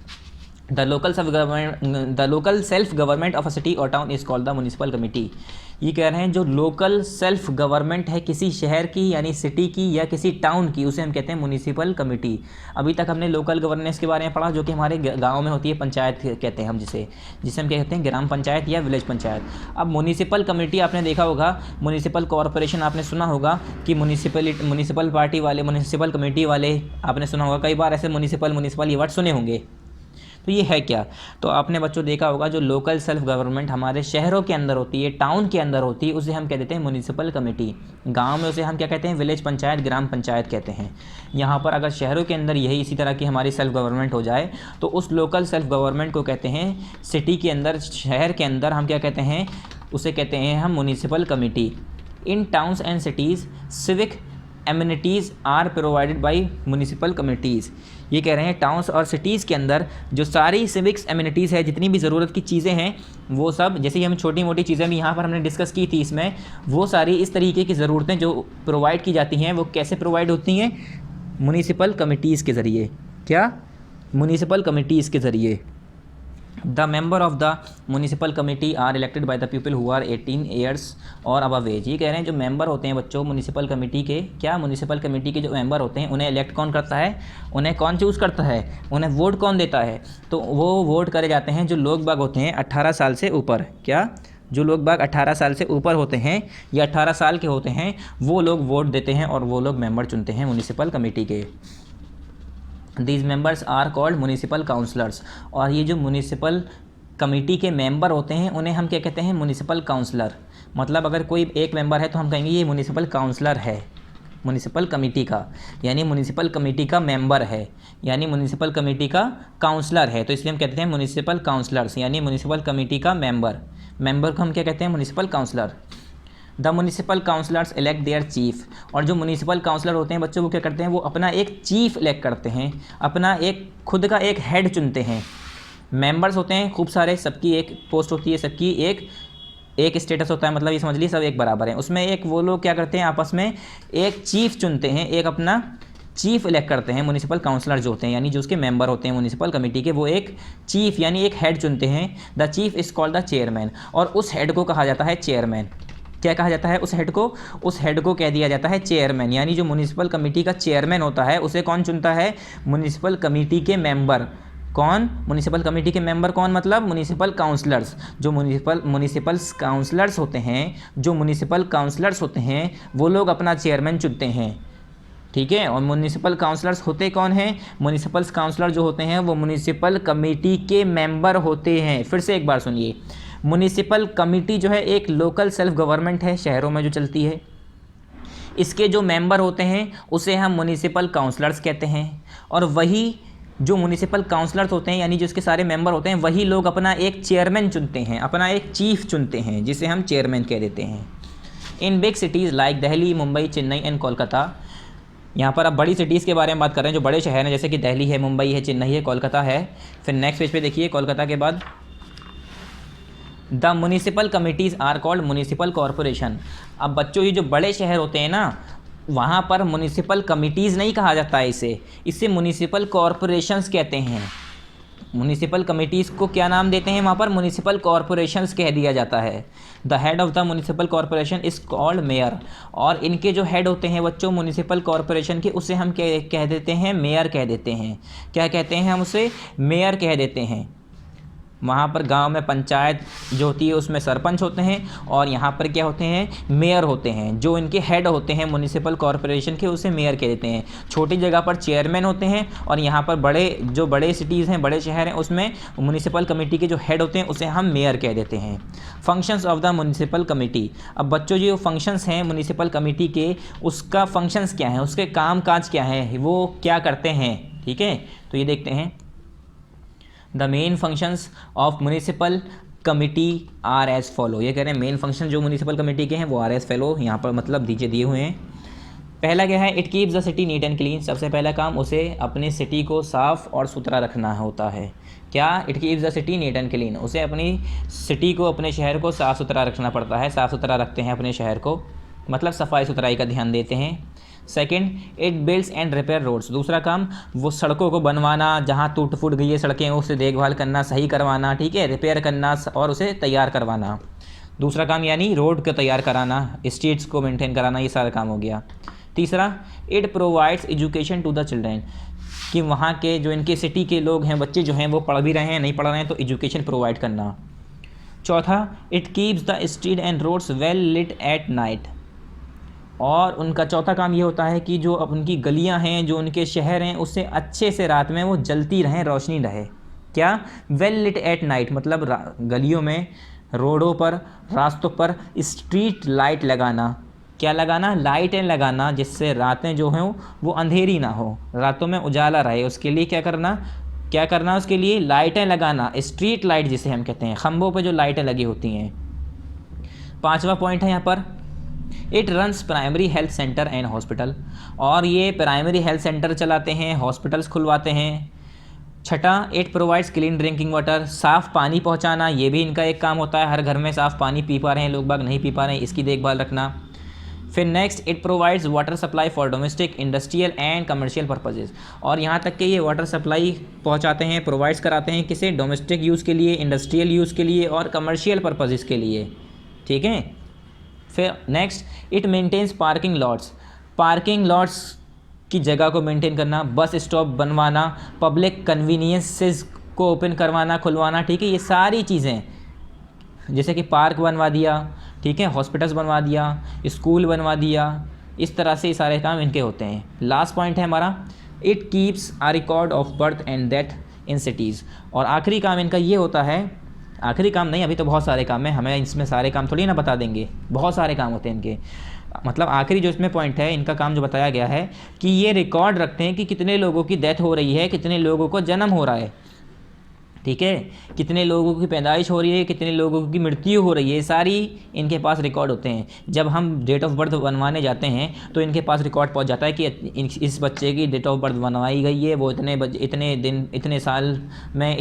The local self government of a city और town is called the municipal committee. ये कह रहे हैं जो लोकल सेल्फ गवर्नमेंट है किसी शहर की, यानी सिटी की या किसी टाउन की, उसे हम कहते हैं म्युनिसिपल कमेटी। अभी तक हमने लोकल गवर्नेंस के बारे में पढ़ा, जो कि हमारे गाँव में होती है, पंचायत कहते हैं हम जिसे हम कहते हैं ग्राम पंचायत या विलेज पंचायत। अब म्युनिसिपल कमेटी आपने देखा होगा, म्युनिसिपल कॉरपोरेशन आपने सुना होगा कि म्युनिसिपल पार्टी वाले, म्युनिसिपल कमेटी वाले आपने सुना होगा, कई बार ऐसे म्युनिसिपल ये वर्ड सुने होंगे। तो ये है क्या, तो आपने बच्चों देखा होगा जो लोकल सेल्फ गवर्नमेंट हमारे शहरों के अंदर होती है, टाउन के अंदर होती है, उसे हम कह देते हैं म्युनिसिपल कमेटी। गांव में उसे हम क्या कहते हैं, विलेज पंचायत, ग्राम पंचायत कहते हैं। यहाँ पर अगर शहरों के अंदर यही इसी तरह की हमारी सेल्फ गवर्नमेंट हो जाए तो उस लोकल सेल्फ गवर्नमेंट को कहते हैं, सिटी के अंदर, शहर के अंदर हम क्या कहते हैं, उसे कहते हैं हम municipal committee. In towns and cities civic amenities are provided by municipal committees. ये कह रहे हैं टाउन्स और सिटीज़ के अंदर जो सारी सिविक्स एमिनिटीज़ है, जितनी भी ज़रूरत की चीज़ें हैं, वो सब, जैसे हम छोटी मोटी चीज़ें भी यहाँ पर हमने डिस्कस की थी इसमें, वो सारी इस तरीके की ज़रूरतें जो प्रोवाइड की जाती हैं वो कैसे प्रोवाइड होती हैं, म्युनिसिपल कमिटीज़ के ज़रिए। क्या, म्युनिसिपल कमिटीज़ के ज़रिए। The member of the municipal committee are elected by the people who are 18 years और अबव एज। ये कह रहे हैं जो मेंबर होते हैं बच्चों म्युनिसिपल कमेटी के, क्या, म्युनिसिपल कमेटी के जो मेंबर होते हैं उन्हें इलेक्ट कौन करता है, उन्हें कौन चूज़ करता है, उन्हें वोट कौन देता है, तो वो वोट करे जाते हैं जो लोग बाग होते हैं 18 साल से ऊपर। क्या, जो लोग बाग 18 साल से ऊपर होते हैं या 18 साल के होते हैं वो लोग वोट देते हैं और वो लोग मेंबर चुनते हैं म्युनिसिपल कमेटी के। These members are called municipal councillors. और ये जो म्युनिसिपल कमेटी के मेंबर होते हैं उन्हें हम क्या कहते हैं, म्युनिसिपल काउंसलर। मतलब अगर कोई एक मेंबर है तो हम कहेंगे ये म्युनिसिपल काउंसलर है म्युनिसिपल कमेटी का, यानी म्युनिसिपल कमेटी का मेंबर है, यानी म्युनिसिपल कमेटी का काउंसलर है, तो इसलिए हम कहते हैं म्युनिसिपल काउंसलर्स, यानी म्युनिसिपल कमेटी का मेंबर को हम क्या कहते हैं, municipal councillor. The municipal councillors elect their chief. और जो म्युनिसिपल काउंसलर होते हैं बच्चों, वो क्या करते हैं, वो अपना एक चीफ इलेक्ट करते हैं, अपना एक खुद का एक हेड चुनते हैं। मेंबर्स होते हैं खूब सारे, सबकी एक पोस्ट होती है, सबकी एक स्टेटस होता है, मतलब ये समझ लीजिए सब एक बराबर हैं। उसमें एक वो लोग क्या करते हैं, आपस में एक चीफ चुनते हैं, एक अपना चीफ इलेक्ट करते हैं। म्युनिसिपल काउंसलर जो होते हैं, यानी जो उसके मेंबर होते हैं म्युनिसिपल कमेटी के, वो एक चीफ यानी एक हेड चुनते हैं। The chief is called the chairman. और उस हेड को कहा जाता है चेयरमैन। क्या कहा जाता है उस हेड को? उस हेड को कह दिया जाता है चेयरमैन। यानी जो म्युनिसिपल कमेटी का चेयरमैन होता है उसे कौन चुनता है? म्युनिसिपल कमेटी के मेंबर। कौन? म्युनिसिपल कमेटी के मेंबर कौन? मतलब म्युनिसिपल काउंसलर्स। जो म्युनिसिपल काउंसलर्स होते हैं वो लोग अपना चेयरमैन चुनते हैं, ठीक है। और म्युनिसिपल काउंसलर्स होते कौन हैं? म्युनिसिपल काउंसलर जो होते हैं वो म्युनिसिपल कमेटी के मेंबर होते हैं। फिर से एक बार सुनिए, म्युनिसिपल कमेटी जो है एक लोकल सेल्फ गवर्नमेंट है शहरों में जो चलती है। इसके जो मेंबर होते हैं उसे हम म्युनिसिपल काउंसलर्स कहते हैं। और वही जो म्यूनिसिपल काउंसलर्स होते हैं यानी जो इसके सारे मेंबर होते हैं वही लोग अपना एक चेयरमैन चुनते हैं, अपना एक चीफ चुनते हैं, जिसे हम चेयरमैन कह देते हैं। In big cities like Delhi, Mumbai, Chennai and Kolkata, यहाँ पर अब बड़ी सिटीज़ के बारे में बात कर रहे हैं, जो बड़े शहर हैं जैसे कि दिल्ली है, मुंबई है, चेन्नई है, कोलकाता है। फिर नेक्स्ट पेज पे देखिए, कोलकाता के बाद the municipal committees are called municipal corporation. अब बच्चों ये जो बड़े शहर होते हैं ना, वहाँ पर म्यूनिसिपल कमिटीज़ नहीं कहा जाता है, इसे म्यूनिसिपल कॉरपोरेशंस कहते हैं। म्यूनिसिपल कमिटीज़ को क्या नाम देते हैं वहाँ पर? म्यूनिसिपल कॉरपोरेशंस कह दिया जाता है। The head of the municipal corporation is called mayor, और इनके जो हेड होते हैं बच्चों म्यूनिसिपल कॉरपोरेशन के, उसे हम कह देते हैं मेयर कह देते हैं। क्या कहते हैं हम उसे? मेयर कह देते हैं। वहाँ पर गांव में पंचायत जो होती है उसमें सरपंच होते हैं, और यहाँ पर क्या होते हैं? मेयर होते हैं। जो इनके हेड होते हैं म्यूनिसिपल कॉरपोरेशन के, उसे मेयर कह देते हैं। छोटी जगह पर चेयरमैन होते हैं, और यहाँ पर बड़े सिटीज़ हैं, बड़े शहर हैं, उसमें म्यूनिसिपल कमेटी के जो हेड होते हैं उसे हम मेयर कह देते हैं। Functions of the municipal committee. अब बच्चों जो फंक्शंस हैं म्यूनिसिपल कमेटी के, उसका फंक्शंस क्या है, उसके काम काज क्या है, वो क्या करते हैं, ठीक है। तो ये देखते हैं, the main functions of municipal committee are as follow. ये कह रहे हैं मेन फंक्शन जो म्यूनिसिपल कमेटी के हैं वो आर एज फॉलो, यहाँ पर मतलब दिए हुए हैं। पहला क्या है? It keeps the city neat and clean. सबसे पहला काम उसे अपनी सिटी को साफ़ और सुथरा रखना होता है। क्या? It keeps the city neat and clean, उसे अपनी सिटी को, अपने शहर को साफ़ सुथरा रखना पड़ता है। साफ़ सुथरा रखते हैं अपने शहर को, मतलब सफाई सुथराई का ध्यान देते हैं। Second, it builds and repair roads. दूसरा काम वो सड़कों को बनवाना, जहाँ टूट फूट गई है सड़कें उसे देखभाल करना, सही करवाना, ठीक है, रिपेयर करना और उसे तैयार करवाना। दूसरा काम यानी रोड को तैयार कराना, स्ट्रीट्स को मेंटेन कराना, ये सारा काम हो गया। तीसरा, it provides education to the children, कि वहाँ के जो इनके सिटी के लोग हैं, बच्चे जो हैं वो पढ़ भी रहे हैं, नहीं पढ़ रहे हैं, तो एजुकेशन प्रोवाइड करना। चौथा, it keeps the street and roads well lit at night, और उनका चौथा काम ये होता है कि जो अब उनकी गलियां हैं, जो उनके शहर हैं, उससे अच्छे से रात में वो जलती रहें, रोशनी रहे। क्या? वेल लिट एट नाइट, मतलब गलियों में, रोडों पर, रास्तों पर स्ट्रीट लाइट लगाना। क्या लगाना? लाइटें लगाना, जिससे रातें जो हों वो अंधेरी ना हो, रातों में उजाला रहे। उसके लिए क्या करना उसके लिए? लाइटें लगाना, स्ट्रीट लाइट जिसे हम कहते हैं, खंभों पर जो लाइटें लगी होती हैं। पांचवा पॉइंट है यहाँ पर, it runs primary health centre and hospital, और ये प्राइमरी हेल्थ सेंटर चलाते हैं, हॉस्पिटल्स खुलवाते हैं। छठा, it provides clean drinking water, साफ़ पानी पहुंचाना, ये भी इनका एक काम होता है। हर घर में साफ़ पानी पी पा रहे हैं लोग बाग, नहीं पी पा रहे हैं, इसकी देखभाल रखना। फिर next, it provides water supply for domestic, industrial and commercial purposes, और यहाँ तक कि ये वाटर सप्लाई पहुँचाते हैं, प्रोवाइड्स कराते हैं, किसे? डोमेस्टिक यूज़ के लिए, इंडस्ट्रियल यूज़ के लिए और कमर्शियल पर्पजेज़ के लिए, ठीक है। फिर next, it maintains parking lots की जगह को मेंटेन करना, बस स्टॉप बनवाना, पब्लिक कन्वीनियंसेस को ओपन करवाना, खुलवाना, ठीक है। ये सारी चीज़ें, जैसे कि पार्क बनवा दिया, ठीक है, हॉस्पिटल्स बनवा दिया, स्कूल बनवा दिया, इस तरह से ये सारे काम इनके होते हैं। लास्ट पॉइंट है हमारा, it keeps a record of birth and death in cities, और आखिरी काम इनका ये होता है, आखिरी काम नहीं, अभी तो बहुत सारे काम हैं, हमें इसमें सारे काम थोड़ी ना बता देंगे, बहुत सारे काम होते हैं इनके। मतलब आखिरी जो इसमें पॉइंट है, इनका काम जो बताया गया है कि ये रिकॉर्ड रखते हैं कि कितने लोगों की डेथ हो रही है, कितने लोगों को जन्म हो रहा है, ठीक है, कितने लोगों की पैदाइश हो रही है, कितने लोगों की मृत्यु हो रही है, सारी इनके पास रिकॉर्ड होते हैं। जब हम डेट ऑफ बर्थ बनवाने जाते हैं तो इनके पास रिकॉर्ड पहुंच जाता है कि इस बच्चे की डेट ऑफ बर्थ बनवाई गई है, वो इतने दिन, इतने साल में,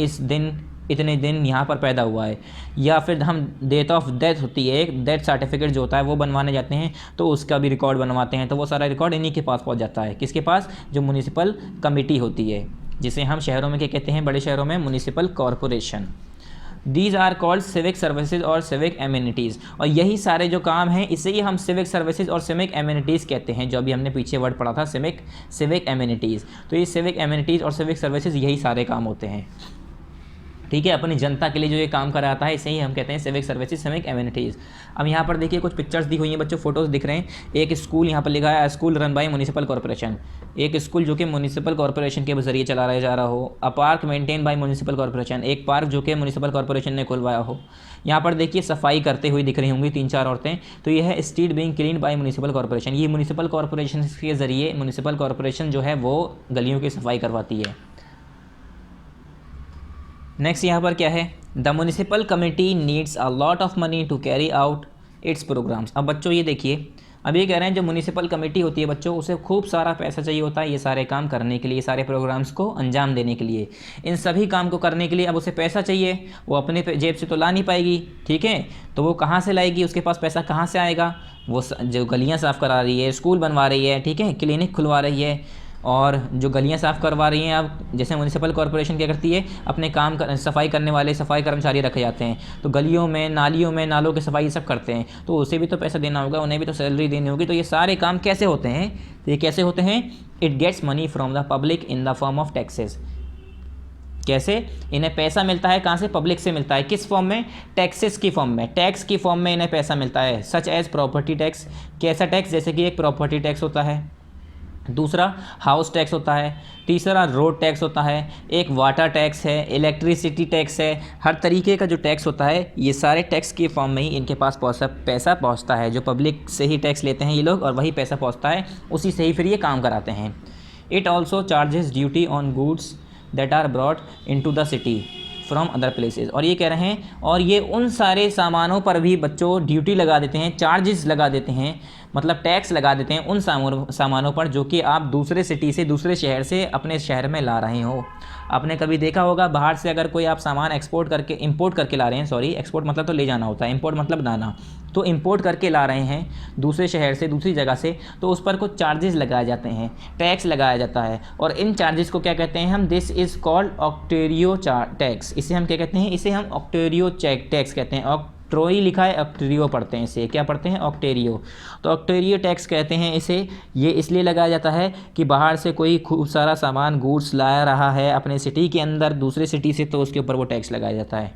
इतने दिन यहाँ पर पैदा हुआ है। या फिर हम डेट ऑफ डेथ होती है, एक डेथ सर्टिफिकेट जो होता है वो बनवाने जाते हैं, तो उसका भी रिकॉर्ड बनवाते हैं, तो वो सारा रिकॉर्ड इन्हीं के पास पहुँच जाता है। किसके पास? जो म्यूनिसिपल कमेटी होती है, जिसे हम शहरों में क्या कहते हैं, बड़े शहरों में municipal corporation. These are called civic services और सिविक एमिनिटीज़, और यही सारे जो काम हैं इसे ही हम सिविक सर्विसेज और सिविक एमिनिटीज़ कहते हैं, जो अभी हमने पीछे वर्ड पढ़ा था, सिविक एमिनिटीज़। तो ये सिविक एमिनिटीज़ और सिविक सर्विसेज यही सारे काम होते हैं, ठीक है, अपनी जनता के लिए जो ये काम कराता है, इसे ही हम कहते हैं सिविक सर्विसेज, सिविक एमिनिटीज़। अब यहाँ पर देखिए कुछ पिक्चर्स दी हुई हैं बच्चों, फोटोज़ दिख रहे हैं। एक स्कूल यहाँ पर लिखा है, school run by municipal corporation, एक स्कूल जो कि म्यूनिसिपल कॉर्पोरेशन के जरिए चलाया जा रहा हो। A park maintain by municipal corporation, एक पार्क जो कि म्यूनिसिपल कॉर्पोरेशन ने खुलवाया हो। यहाँ पर देखिए सफाई करते हुए दिख रही होंगी 3-4 औरतें, तो ये है street being clean bye municipal corporation. ये म्यूनिसिपल कॉर्पोरेशन के ज़रिए, म्यूनिसिपल कॉर्पोरेशन जो है वो गलियों की सफाई करवाती है। नेक्स्ट यहाँ पर क्या है, the municipal committee needs a lot of money to carry out its programs. अब बच्चों ये देखिए, अब ये कह रहे हैं जो म्यूनिसिपल कमेटी होती है बच्चों, उसे खूब सारा पैसा चाहिए होता है ये सारे काम करने के लिए, सारे प्रोग्राम्स को अंजाम देने के लिए। इन सभी काम को करने के लिए अब उसे पैसा चाहिए, वो अपने जेब से तो ला नहीं पाएगी, ठीक है, तो वो कहाँ से लाएगी, उसके पास पैसा कहाँ से आएगा। वो जो गलियाँ साफ़ करा रही है, स्कूल बनवा रही है, ठीक है, क्लिनिक खुलवा रही है, और जो गलियां साफ़ करवा रही हैं, अब जैसे म्यूनिसिपल कॉर्पोरेशन क्या करती है, अपने सफाई करने वाले सफाई कर्मचारी रखे जाते हैं, तो गलियों में, नालियों में, नालों की सफाई सब करते हैं, तो उसे भी तो पैसा देना होगा, उन्हें भी तो सैलरी देनी होगी। तो ये सारे काम कैसे होते हैं, तो ये कैसे होते हैं, it gets money from the public in the form of taxes. कैसे, इन्हें पैसा मिलता है कहाँ से, पब्लिक से मिलता है। किस फॉर्म में, टैक्सेस की फॉर्म में, टैक्स की फॉर्म में इन्हें पैसा मिलता है, सच एज प्रॉपर्टी टैक्स। कैसा टैक्स, जैसे कि एक प्रॉपर्टी टैक्स होता है, दूसरा हाउस टैक्स होता है, तीसरा रोड टैक्स होता है, एक वाटर टैक्स है, इलेक्ट्रिसिटी टैक्स है। हर तरीके का जो टैक्स होता है, ये सारे टैक्स के फॉर्म में ही इनके पास पैसा पहुंचता है। जो पब्लिक से ही टैक्स लेते हैं ये लोग, और वही पैसा पहुंचता है, उसी से ही फिर ये काम कराते हैं। It also charges duty on goods that are brought into the city from other places. और ये कह रहे हैं, और ये उन सारे सामानों पर भी बच्चों ड्यूटी लगा देते हैं, चार्जेस लगा देते हैं, मतलब टैक्स लगा देते हैं उन सामानों पर जो कि आप दूसरे सिटी से, दूसरे शहर से अपने शहर में ला रहे हो। आपने कभी देखा होगा, बाहर से अगर कोई आप सामान इंपोर्ट करके ला रहे हैं, सॉरी, एक्सपोर्ट मतलब तो ले जाना होता है, इंपोर्ट मतलब लाना, तो इंपोर्ट करके ला रहे हैं दूसरे शहर से, दूसरी जगह से, तो उस पर कुछ चार्जेस लगाए जाते हैं, टैक्स लगाया जाता है। और इन चार्जेस को क्या कहते हैं हम, दिस इज़ कॉल्ड ऑक्टेरियो टैक्स। इसे हम क्या कहते हैं, इसे हम ऑक्टेरियो टैक्स कहते हैं। ऑक्ट्रोई लिखा है, ऑक्टेरियो पढ़ते हैं इसे, क्या पढ़ते हैं, ऑक्टेरियो। तो ऑक्टेरियो टैक्स कहते हैं इसे। ये इसलिए लगाया जाता है कि बाहर से कोई खूब सारा सामान, गुड्स ला रहा है अपने सिटी के अंदर दूसरे सिटी से, तो उसके ऊपर वो टैक्स लगाया जाता है।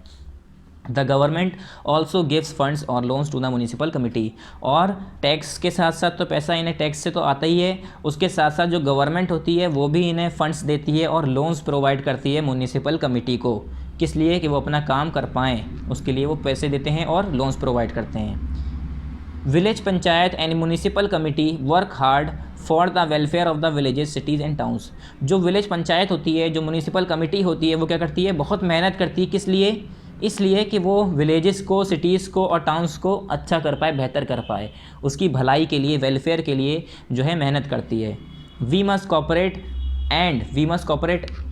The government also gives funds और loans to the municipal committee. और टैक्स के साथ साथ तो पैसा इन्हें टैक्स से तो आता ही है, उसके साथ साथ जो गवर्नमेंट होती है वो भी इन्हें फंड्स देती है और लोन्स प्रोवाइड करती है म्यूनिसिपल कमेटी को। किस लिए, कि वो अपना काम कर पाएँ, उसके लिए वो पैसे देते हैं और लोन्स प्रोवाइड करते हैं। Village panchayat and municipal committee work hard for the welfare of the villages, cities and towns. जो विलेज पंचायत होती है, जो म्यूनिसिपल कमेटी होती है, वो क्या करती है, बहुत मेहनत करती है। किस लिए, इसलिए कि वो विलेजेस को, सिटीज़ को और टाउन्स को अच्छा कर पाए, बेहतर कर पाए, उसकी भलाई के लिए, वेलफेयर के लिए जो है मेहनत करती है। We must cooperate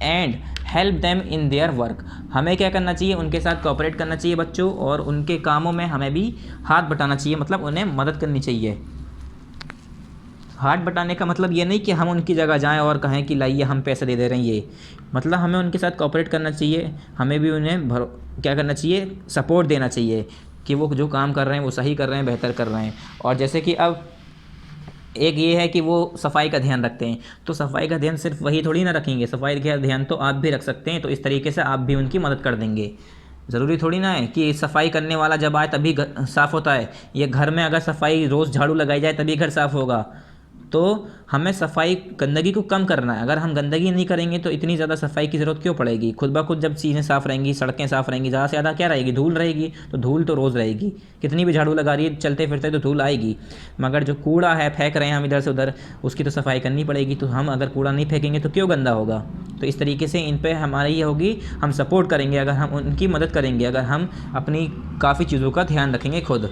and help them in their work. हमें क्या करना चाहिए, उनके साथ कॉपरेट करना चाहिए बच्चों, और उनके कामों में हमें भी हाथ बटाना चाहिए, मतलब उन्हें मदद करनी चाहिए। हाथ बटाने का मतलब ये नहीं कि हम उनकी जगह जाएं और कहें कि लाइए हम पैसे दे दे रहे हैं, ये मतलब हमें उनके साथ कॉपरेट करना चाहिए, हमें भी उन्हें क्या करना चाहिए, सपोर्ट देना चाहिए कि वो जो काम कर रहे हैं वो सही कर रहे हैं, बेहतर कर रहे हैं। और जैसे कि अब एक ये है कि वो सफाई का ध्यान रखते हैं, तो सफाई का ध्यान सिर्फ वही थोड़ी ना रखेंगे, सफाई का ध्यान तो आप भी रख सकते हैं, तो इस तरीके से आप भी उनकी मदद कर देंगे। ज़रूरी थोड़ी ना है कि सफाई करने वाला जब आए तभी साफ़ होता है, ये घर में अगर सफाई रोज़ झाड़ू लगाई जाए तभी घर साफ़ होगा। तो हमें सफाई, गंदगी को कम करना है। अगर हम गंदगी नहीं करेंगे तो इतनी ज़्यादा सफाई की ज़रूरत क्यों पड़ेगी। खुद ब खुद जब चीज़ें साफ़ रहेंगी, सड़कें साफ़ रहेंगी, ज़्यादा से ज़्यादा क्या रहेगी, धूल रहेगी, तो धूल तो रोज़ रहेगी, कितनी भी झाड़ू लगा रही है, चलते फिरते तो धूल आएगी। मगर जो कूड़ा है फेंक रहे हैं हम इधर से उधर, उसकी तो सफाई करनी पड़ेगी। तो हम अगर कूड़ा नहीं फेंकेंगे तो क्यों गंदा होगा। तो इस तरीके से इन पर हमारी ये होगी, हम सपोर्ट करेंगे अगर हम उनकी मदद करेंगे, अगर हम अपनी काफ़ी चीज़ों का ध्यान रखेंगे खुद।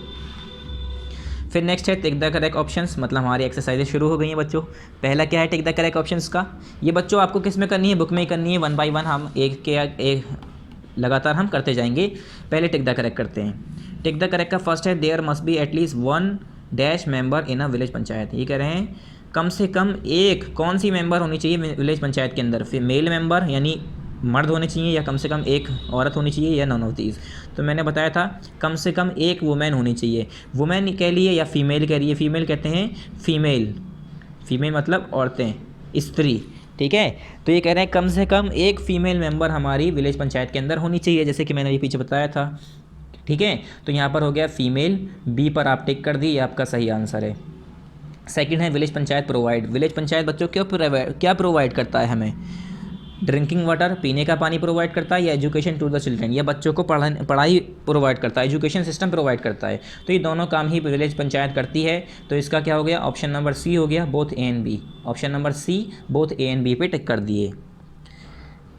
फिर नेक्स्ट है टिक द करेक्ट ऑप्शंस, मतलब हमारी एक्सरसाइजेज शुरू हो गई हैं बच्चों। पहला क्या है टिक द करेक्ट ऑप्शंस का, ये बच्चों आपको किस में करनी है, बुक में ही करनी है, 1 बाय 1 हम एक लगातार हम करते जाएंगे। पहले टिक द करेक्ट करते हैं। टिक द करेक्ट का फर्स्ट है there must be at least 1 dash member in a village panchayat. ये कह रहे हैं कम से कम एक कौन सी मेंबर होनी चाहिए विलेज पंचायत के अंदर, फिर मेल मेंबर यानी मर्द होने चाहिए, या कम से कम एक औरत होनी चाहिए, या नॉन ऑफ दीज। तो मैंने बताया था कम से कम एक वुमेन होनी चाहिए। वुमेन कह लिए या फीमेल कह रही है, फीमेल कहते हैं फीमेल मतलब औरतें, स्त्री, ठीक है। तो ये कह रहे हैं कम से कम एक फ़ीमेल मेंबर हमारी विलेज पंचायत के अंदर होनी चाहिए, जैसे कि मैंने अभी पीछे बताया था, ठीक है। तो यहाँ पर हो गया फीमेल, बी पर आप टिक कर दी, ये आपका सही आंसर है। सेकंड है village panchayat provide. Village panchayat बच्चों क्या प्रोवाइड करता है हमें, ड्रिंकिंग वाटर, पीने का पानी प्रोवाइड करता है, या एजुकेशन टू द चिल्ड्रन, या बच्चों को पढ़ाई प्रोवाइड करता है, एजुकेशन सिस्टम प्रोवाइड करता है। तो ये दोनों काम ही विलेज पंचायत करती है। तो इसका क्या हो गया, ऑप्शन नंबर सी हो गया, both A and B. Option number C both A and B पे टिक कर दिए।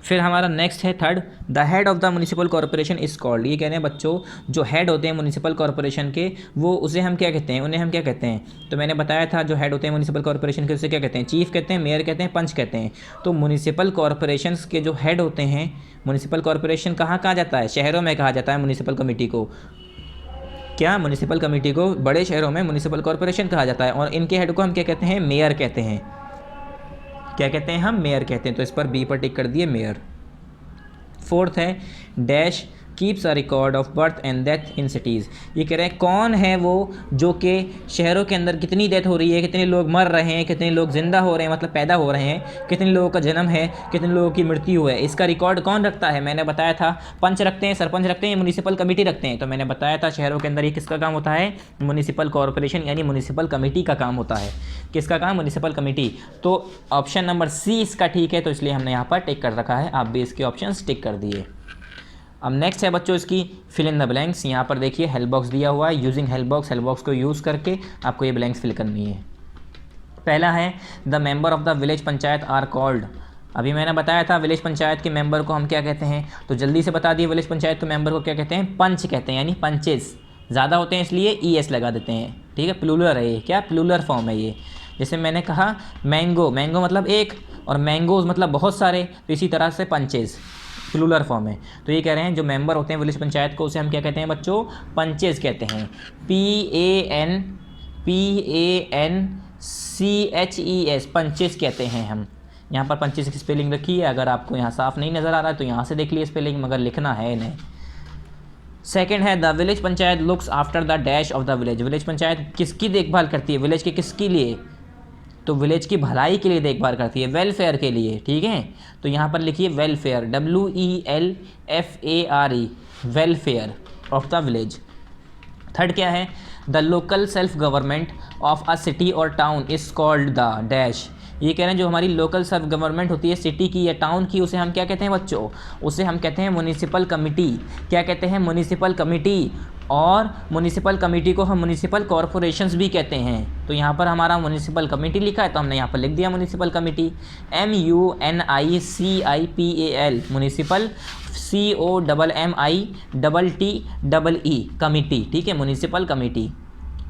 फिर हमारा नेक्स्ट है third, the head of the municipal corporation is called. ये कह रहे हैं बच्चों, जो हेड होते हैं म्यूनिसिपल कॉर्पोरेशन के, वो उसे हम क्या कहते हैं, उन्हें हम क्या कहते हैं। तो मैंने बताया था जो हेड होते हैं म्यूनिसिपल कॉर्पोरेशन के उसे क्या कहते हैं, चीफ कहते हैं, मेयर कहते हैं, पंच कहते हैं। तो म्यूनिसिपल कॉर्पोरेशन के जो हेड होते हैं, म्यूनिसिपल कॉर्पोरेशन कहाँ कहा जाता है, शहरों में कहा जाता है म्यूनिसिपल कमेटी को। क्या, म्यूनिसिपल कमेटी को बड़े शहरों में म्यूनिसिपल कॉर्पोरेशन कहा जाता है, और इनके हेड को हम क्या कहते हैं, मेयर कहते हैं। क्या कहते हैं हम, मेयर कहते हैं। तो इस पर बी पर टिक कर दिए, मेयर। फोर्थ है dash keeps a record of birth and death in cities. ये कह रहे हैं कौन है वो जो कि शहरों के अंदर कितनी डेथ हो रही है, कितने लोग मर रहे हैं, कितने लोग जिंदा हो रहे हैं, मतलब पैदा हो रहे हैं, कितने लोगों का जन्म है, कितने लोगों की मृत्यु है, इसका रिकॉर्ड कौन रखता है। मैंने बताया था पंच रखते हैं, सरपंच रखते हैं, म्यूनिसिपल कमेटी रखते हैं। तो मैंने बताया था शहरों के अंदर ये किसका काम होता है, म्यूनिसिपल कॉर्पोरेशन यानी म्यूनिसिपल कमेटी का काम होता है। किसका काम, म्यूनिसिपल कमेटी। तो ऑप्शन नंबर सी इसका ठीक है, तो इसलिए हमने यहाँ पर टिक कर रखा है। आप भी इसके ऑप्शन टिक कर दिए। अब नेक्स्ट है बच्चों इसकी फिल इन द ब्लैंक्स। यहाँ पर देखिए हेल्प बॉक्स दिया हुआ है, यूजिंग हेल्प बॉक्स को यूज़ करके आपको ये ब्लैंक्स फिल करनी है। पहला है the member of the village panchayat are called. अभी मैंने बताया था विलेज पंचायत के मेंबर को हम क्या कहते हैं, तो जल्दी से बता दिए, विलेज पंचायत के मेंबर को क्या कहते हैं, पंच कहते हैं, यानी पंचेस। ज़्यादा होते हैं इसलिए ES लगा देते हैं, ठीक है। प्लूरल है ये, क्या प्लूरल फॉर्म है ये। जैसे मैंने कहा मैंगो, मैंगो मतलब एक, और मैंगोज मतलब बहुत सारे, तो इसी तरह से पंचेस प्लूरल फॉर्म है। तो ये कह रहे हैं जो मेंबर होते हैं विलेज पंचायत को, उसे हम क्या कहते हैं बच्चों, पंचेस कहते हैं। PANCHES पंचेस कहते हैं हम। यहाँ पर पंचेस की स्पेलिंग रखी है, अगर आपको यहाँ साफ नहीं नज़र आ रहा है तो यहाँ से देख लिए स्पेलिंग, मगर लिखना है इन्हें। सेकेंड है the village panchayat looks after the dash of the village. Village panchayat किसकी देखभाल करती है, विलेज के किसके लिए, तो विलेज की भलाई के लिए देखभाल करती है, वेलफेयर के लिए, ठीक है। तो यहाँ पर लिखिए welfare, WELFARE, welfare of the village. Third क्या है, the local self government of a city और town is called the dash. ये कह रहे हैं जो हमारी लोकल सेल्फ गवर्नमेंट होती है सिटी की या टाउन की, उसे हम क्या कहते हैं बच्चों, उसे हम कहते हैं म्यूनिसिपल कमेटी। क्या कहते हैं, म्यूनिसिपल कमेटी। और म्यूनिसिपल कमेटी को हम म्यूनिसिपल कॉर्पोरेशंस भी कहते हैं। तो यहाँ पर हमारा म्यूनिसिपल कमेटी लिखा है, तो हमने यहाँ पर लिख दिया municipal committee, MUNICIPAL, municipal, COMMITTE committee, ठीक है, म्यूनिसिपल कमेटी।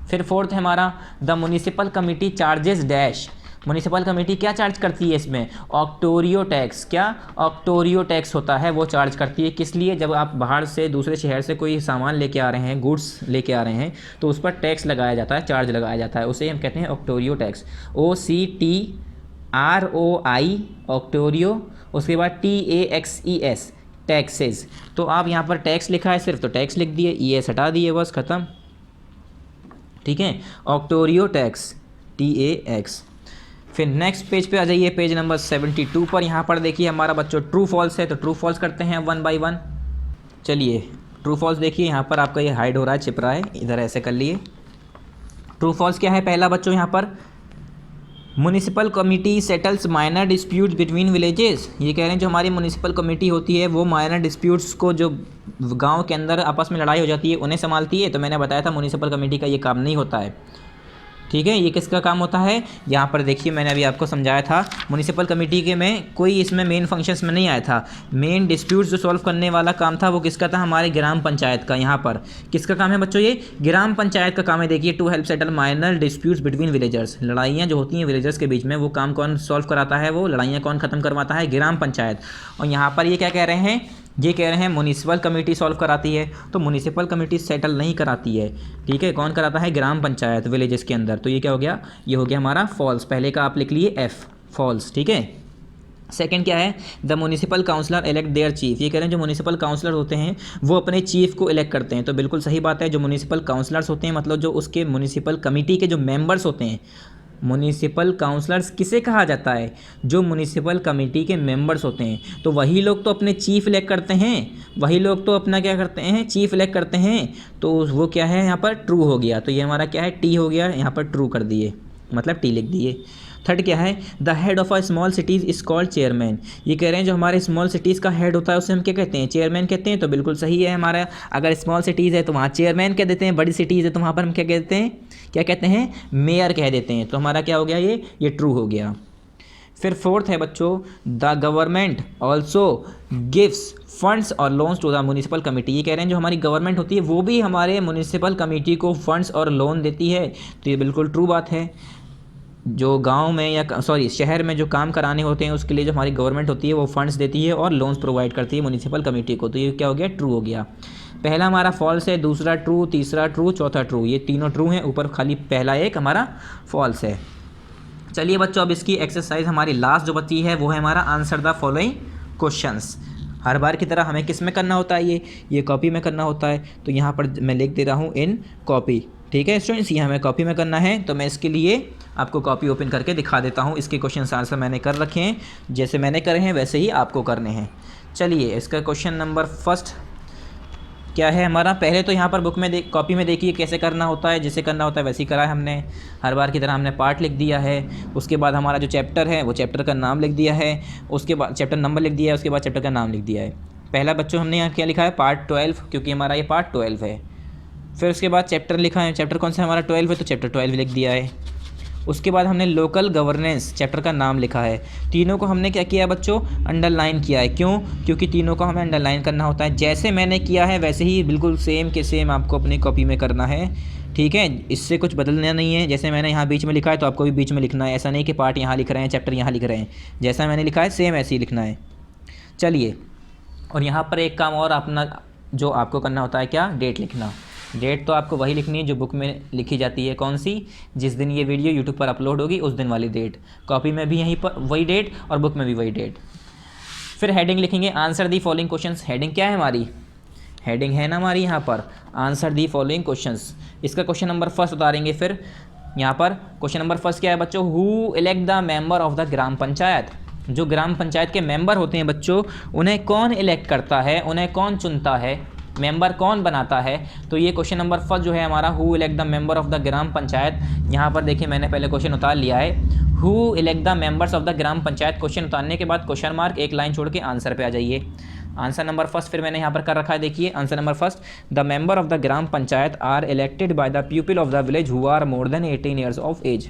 फिर फोर्थ है हमारा the municipal committee charges dash. Municipal committee क्या चार्ज करती है इसमें, ऑक्टोरियो टैक्स। क्या, ऑक्टोरियो टैक्स होता है, वो चार्ज करती है। किस लिए, जब आप बाहर से दूसरे शहर से कोई सामान लेके आ रहे हैं, गुड्स लेके आ रहे हैं, तो उस पर टैक्स लगाया जाता है, चार्ज लगाया जाता है, उसे हम कहते हैं ऑक्टोरियो टैक्स, OCTROI, ऑक्टोरियो। उसके बाद TAXES, टैक्सेस। तो आप यहाँ पर टैक्स लिखा है सिर्फ, तो टैक्स लिख दिए, ES हटा दिए, बस ख़त्म, ठीक है, ऑक्टोरियो टैक्स, TAX। फिर नेक्स्ट पेज पे आ जाइए, पेज नंबर 72 पर। यहाँ पर देखिए हमारा बच्चों ट्रू फॉल्स है, तो ट्रू फॉल्स करते हैं 1 बाय 1। चलिए ट्रू फॉल्स देखिए, यहाँ पर आपका ये हाइड हो रहा है, छिप रहा है, इधर ऐसे कर लिए। ट्रू फॉल्स क्या है, पहला बच्चों यहाँ पर municipal committee settles minor disputes between villages. ये कह रहे हैं जो हमारी म्यूनिसिपल कमेटी होती है वो माइनर डिस्प्यूट्स को, जो गाँव के अंदर आपस में लड़ाई हो जाती है, उन्हें संभालती है। तो मैंने बताया था म्यूनिसिपल कमेटी का ये काम नहीं होता है, ठीक है। ये किसका काम होता है, यहाँ पर देखिए मैंने अभी आपको समझाया था, म्यूनिसिपल कमेटी के में कोई इसमें मेन फंक्शंस में नहीं आया था। मेन डिस्प्यूट्स जो सॉल्व करने वाला काम था वो किसका था, हमारे ग्राम पंचायत का। यहाँ पर किसका काम है बच्चों, ये ग्राम पंचायत का काम है। देखिए to help settle minor disputes between villagers, लड़ाइयाँ जो होती हैं विलेजर्स के बीच में, वो काम कौन सॉल्व कराता है, वो लड़ाइयाँ कौन ख़त्म करवाता है, ग्राम पंचायत। और यहाँ पर ये क्या कह रहे हैं, ये कह रहे हैं म्यूनिसिपल कमेटी सॉल्व कराती है, तो म्यूनिसिपल कमेटी सेटल नहीं कराती है, ठीक है। कौन कराता है, ग्राम पंचायत विलेजेस के अंदर। तो ये क्या हो गया, ये हो गया हमारा फॉल्स। पहले का आप लिख लिए F, फॉल्स, ठीक है। सेकंड क्या है, the municipal councillor elect their chief. ये कह रहे हैं जो म्यूनिसिपल काउंसलर होते हैं वो अपने चीफ को इलेक्ट करते हैं। तो बिल्कुल सही बात है, जो म्यूनिसिपल काउंसलर्स होते हैं मतलब जो उसके म्यूनिसिपल कमेटी के जो मेंबर्स होते हैं, म्यूनिसिपल काउंसलर्स किसे कहा जाता है, जो म्यूनिसिपल कमेटी के मेंबर्स होते हैं। तो वही लोग तो अपने चीफ इलेक्ट करते हैं, वही लोग तो अपना क्या करते हैं, चीफ इलेक्ट करते हैं। तो वो क्या है, यहाँ पर ट्रू हो गया। तो ये हमारा क्या है, टी हो गया, यहाँ पर ट्रू कर दिए, मतलब टी लिख दिए। थर्ड क्या है, the head of a small cities is called chairman. ये कह रहे हैं जो हमारे स्मॉल सिटीज़ का हेड होता है उसे हम क्या कहते हैं, चेयरमैन कहते हैं। तो बिल्कुल सही है हमारा, अगर स्मॉल सिटीज़ है तो वहाँ चेयरमैन कह देते हैं, बड़ी सिटीज़ है तो वहाँ पर हम क्या कहते हैं, क्या कहते हैं, मेयर कह देते हैं। तो हमारा क्या हो गया, ये ट्रू हो गया। फिर फोर्थ है बच्चों, the government also gives funds और loans to the municipal committee. ये कह रहे हैं जो हमारी गवर्नमेंट होती है वो भी हमारे म्यूनिसिपल कमेटी को फंड्स और लोन देती है। तो ये बिल्कुल ट्रू बात है। जो गांव में या शहर में जो काम कराने होते हैं उसके लिए जो हमारी गवर्नमेंट होती है वो फंड्स देती है और लोन्स प्रोवाइड करती है म्यूनिसिपल कमेटी को। तो ये क्या हो गया, ट्रू हो गया। पहला हमारा फॉल्स है, दूसरा ट्रू, तीसरा ट्रू, चौथा ट्रू। ये तीनों ट्रू हैं, ऊपर खाली पहला एक हमारा फॉल्स है। चलिए बच्चों, अब इसकी एक्सरसाइज हमारी लास्ट जो बची है वो है हमारा आंसर द फॉलोइंग क्वेश्चंस। हर बार की तरह हमें किस में करना होता है, ये कॉपी में करना होता है। तो यहाँ पर मैं लिख दे रहा हूँ इन कॉपी। ठीक है स्टूडेंट्स, ये हमें कॉपी में करना है। तो मैं इसके लिए आपको कॉपी ओपन करके दिखा देता हूँ। इसके क्वेश्चन आंसर मैंने कर रखे हैं, जैसे मैंने करे हैं वैसे ही आपको करने हैं। चलिए, इसका क्वेश्चन नंबर फर्स्ट क्या है हमारा। पहले तो यहाँ पर बुक में कॉपी में देखिए कैसे करना होता है, जैसे करना होता है वैसे ही करा है हमने। हर बार की तरह हमने पार्ट लिख दिया है, उसके बाद हमारा जो चैप्टर है वो चैप्टर का नाम लिख दिया है, उसके बाद चैप्टर नंबर लिख दिया है, उसके बाद चैप्टर का नाम लिख दिया है। पहला बच्चों हमने यहाँ क्या लिखा है, पार्ट 12, क्योंकि हमारा ये पार्ट 12 है। फिर उसके बाद चैप्टर लिखा है, चैप्टर कौन सा हमारा 12 है तो चैप्टर 12 लिख दिया है। उसके बाद हमने लोकल गवर्नेंस चैप्टर का नाम लिखा है। तीनों को हमने क्या किया है बच्चों, अंडरलाइन किया है। क्यों, क्योंकि तीनों को हमें अंडरलाइन करना होता है। जैसे मैंने किया है वैसे ही बिल्कुल सेम के सेम आपको अपनी कॉपी में करना है। ठीक है, इससे कुछ बदलना नहीं है। जैसे मैंने यहाँ बीच में लिखा है तो आपको भी बीच में लिखना है। ऐसा नहीं कि पार्ट यहाँ लिख रहे हैं, चैप्टर यहाँ लिख रहे हैं। जैसा मैंने लिखा है सेम ऐसे ही लिखना है। चलिए, और यहाँ पर एक काम और अपना जो आपको करना होता है, क्या, डेट लिखना। डेट तो आपको वही लिखनी है जो बुक में लिखी जाती है। कौन सी, जिस दिन ये वीडियो यूट्यूब पर अपलोड होगी उस दिन वाली डेट। कॉपी में भी यहीं पर वही डेट और बुक में भी वही डेट। फिर हेडिंग लिखेंगे, answer the following questions. Heading क्या है हमारी, हेडिंग है ना हमारी यहाँ पर आंसर दी फॉलोइंग क्वेश्चंस। इसका क्वेश्चन नंबर फर्स्ट उतारेंगे। फिर यहाँ पर क्वेश्चन नंबर फर्स्ट क्या है बच्चों, who elect the member of the gram panchayat. जो ग्राम पंचायत के मेंबर होते हैं बच्चों, उन्हें कौन इलेक्ट करता है, उन्हें कौन चुनता है, मेंबर कौन बनाता है। तो ये क्वेश्चन नंबर फर्स्ट जो है हमारा, who elect the member of the gram panchayat. यहाँ पर देखिए मैंने पहले क्वेश्चन उतार लिया है, who elect the members of the gram panchayat. Question उतारने के बाद क्वेश्चन मार्क, एक लाइन छोड़ के आंसर पे आ जाइए। आंसर नंबर फर्स्ट फिर मैंने यहाँ पर कर रखा है, देखिए answer number first, the member of the gram panchayat are elected by the people of the village who are more than 18 years of age.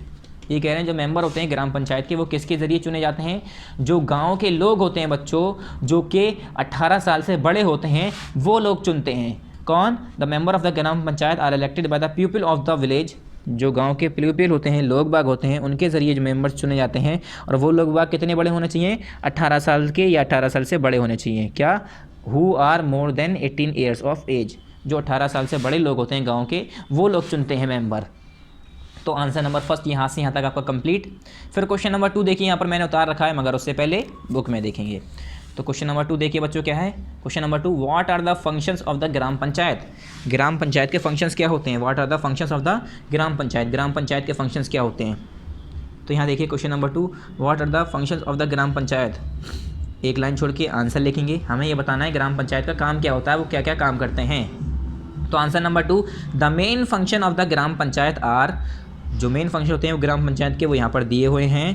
ये कह रहे हैं जो मेंबर होते हैं ग्राम पंचायत के वो किसके ज़रिए चुने जाते हैं, जो गांव के लोग होते हैं बच्चों, जो कि 18 साल से बड़े होते हैं वो लोग चुनते हैं। कौन, the member of the gram panchayat are elected by the people of the village. जो गांव के पीपल होते हैं, लोग बाग होते हैं, उनके ज़रिए जो मेंबर्स चुने जाते हैं। और वो लोग बाग कितने बड़े होने चाहिए, 18 साल के या 18 साल से बड़े होने चाहिए। क्या, who are more than 18 years of age. जो 18 साल से बड़े लोग होते हैं गाँव के, वो लोग चुनते हैं मेंबर। तो आंसर नंबर फर्स्ट यहाँ से यहाँ तक आपका कंप्लीट। फिर क्वेश्चन नंबर 2 देखिए, यहाँ पर मैंने उतार रखा है मगर उससे पहले बुक में देखेंगे। तो क्वेश्चन नंबर 2 देखिए बच्चों, क्या है question number 2, what are the functions of the gram panchayat. Gram panchayat के फंक्शंस क्या होते हैं, what are the functions of the gram panchayat. Gram panchayat के फंक्शंस क्या होते हैं। तो यहाँ देखिए question number 2, what are the functions of the gram panchayat. एक लाइन छोड़ के आंसर लिखेंगे। हमें ये बताना है ग्राम पंचायत का काम क्या होता है, वो क्या क्या काम करते हैं। तो answer number 2, the main function of the gram panchayat are. जो मेन फंक्शन होते हैं वो ग्राम पंचायत के, वो यहाँ पर दिए हुए हैं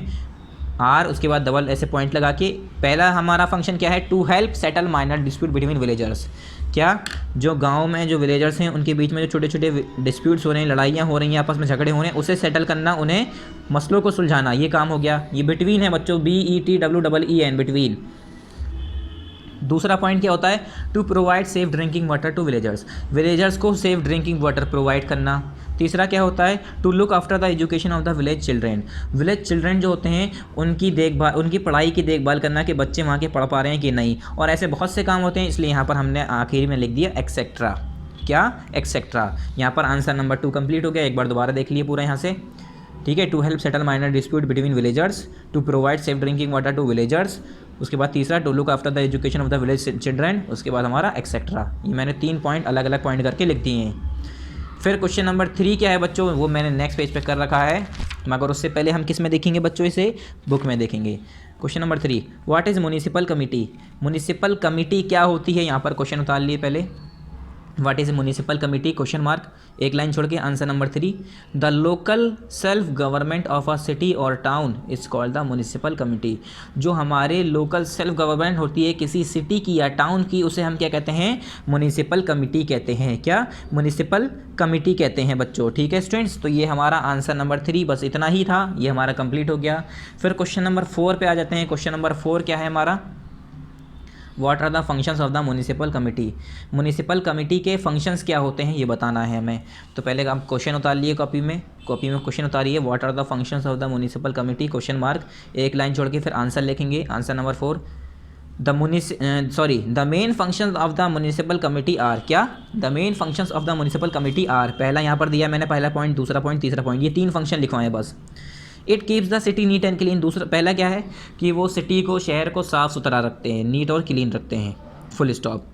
आर, उसके बाद डबल ऐसे पॉइंट लगा के। पहला हमारा फंक्शन क्या है, to help settle minor dispute between villagers. क्या, जो गांव में जो विलेजर्स हैं उनके बीच में जो छोटे छोटे डिस्प्यूट्स हो रहे हैं, लड़ाइयाँ हो रही हैं, आपस में झगड़े हो रहे हैं, उसे सेटल करना, उन्हें मसलों को सुलझाना, ये काम हो गया। ये बिटवीन है बच्चों, BETWEEN, बिटवीन। दूसरा पॉइंट क्या होता है, to provide safe drinking water to villagers. Villagers को सेफ ड्रिंकिंग वाटर प्रोवाइड करना। तीसरा क्या होता है, to look after the education of the village children. Village children जो होते हैं उनकी देखभाल, उनकी पढ़ाई की देखभाल करना कि बच्चे वहाँ के पढ़ पा रहे हैं कि नहीं। और ऐसे बहुत से काम होते हैं, इसलिए यहाँ पर हमने आखिर में लिख दिया एक्सेट्रा। क्या, एक्सेट्रा। यहाँ पर आंसर नंबर 2 कंप्लीट हो गया। एक बार दोबारा देख लिए पूरा यहाँ से, ठीक है। To help settle minor dispute between villagers, to provide safe drinking water to villagers, उसके बाद तीसरा to look after the education of the village children, उसके बाद हमारा एक्सेट्रा। ये मैंने 3 पॉइंट अलग अलग पॉइंट करके लिख दिए हैं। फिर क्वेश्चन नंबर 3 क्या है बच्चों, वो मैंने नेक्स्ट पेज पे कर रखा है, मगर उससे पहले हम किस में देखेंगे बच्चों, इसे बुक में देखेंगे। Question number 3, what is municipal committee. Municipal committee क्या होती है, यहाँ पर क्वेश्चन उतार लिए पहले। What is municipal committee question mark, एक लाइन छोड़ के answer number 3, the local self government of a city और town is called the municipal committee. जो हमारे लोकल सेल्फ गवर्नमेंट होती है किसी सिटी की या टाउन की, उसे हम क्या कहते हैं, म्यूनिसिपल कमिटी कहते हैं। क्या, म्यूनिसिपल कमिटी कहते हैं बच्चों। ठीक है स्टूडेंट्स, तो ये हमारा आंसर नंबर 3 बस इतना ही था, ये हमारा कंप्लीट हो गया। फिर क्वेश्चन नंबर 4 पे आ जाते हैं। क्वेश्चन नंबर 4 क्या है हमारा, what are the functions of the municipal committee. Municipal committee के फंक्शंस क्या होते हैं ये बताना है हमें। तो पहले आप क्वेश्चन उतार लिए कॉपी में क्वेश्चन उतारिए, what are the functions of the municipal committee question mark, एक लाइन छोड़ के फिर आंसर लिखेंगे। Answer number 4, the main functions of the municipal committee are. क्या, the main functions of the municipal committee are, पहला यहाँ पर दिया मैंने, पहला पॉइंट, दूसरा पॉइंट, तीसरा पॉइंट, ये 3 फंक्शन लिखवाएं बस। It keeps the city neat and clean, दूसरा पहला क्या है कि वो सिटी को, शहर को साफ़ सुथरा रखते हैं, नीट और क्लीन रखते हैं, फुल स्टॉप।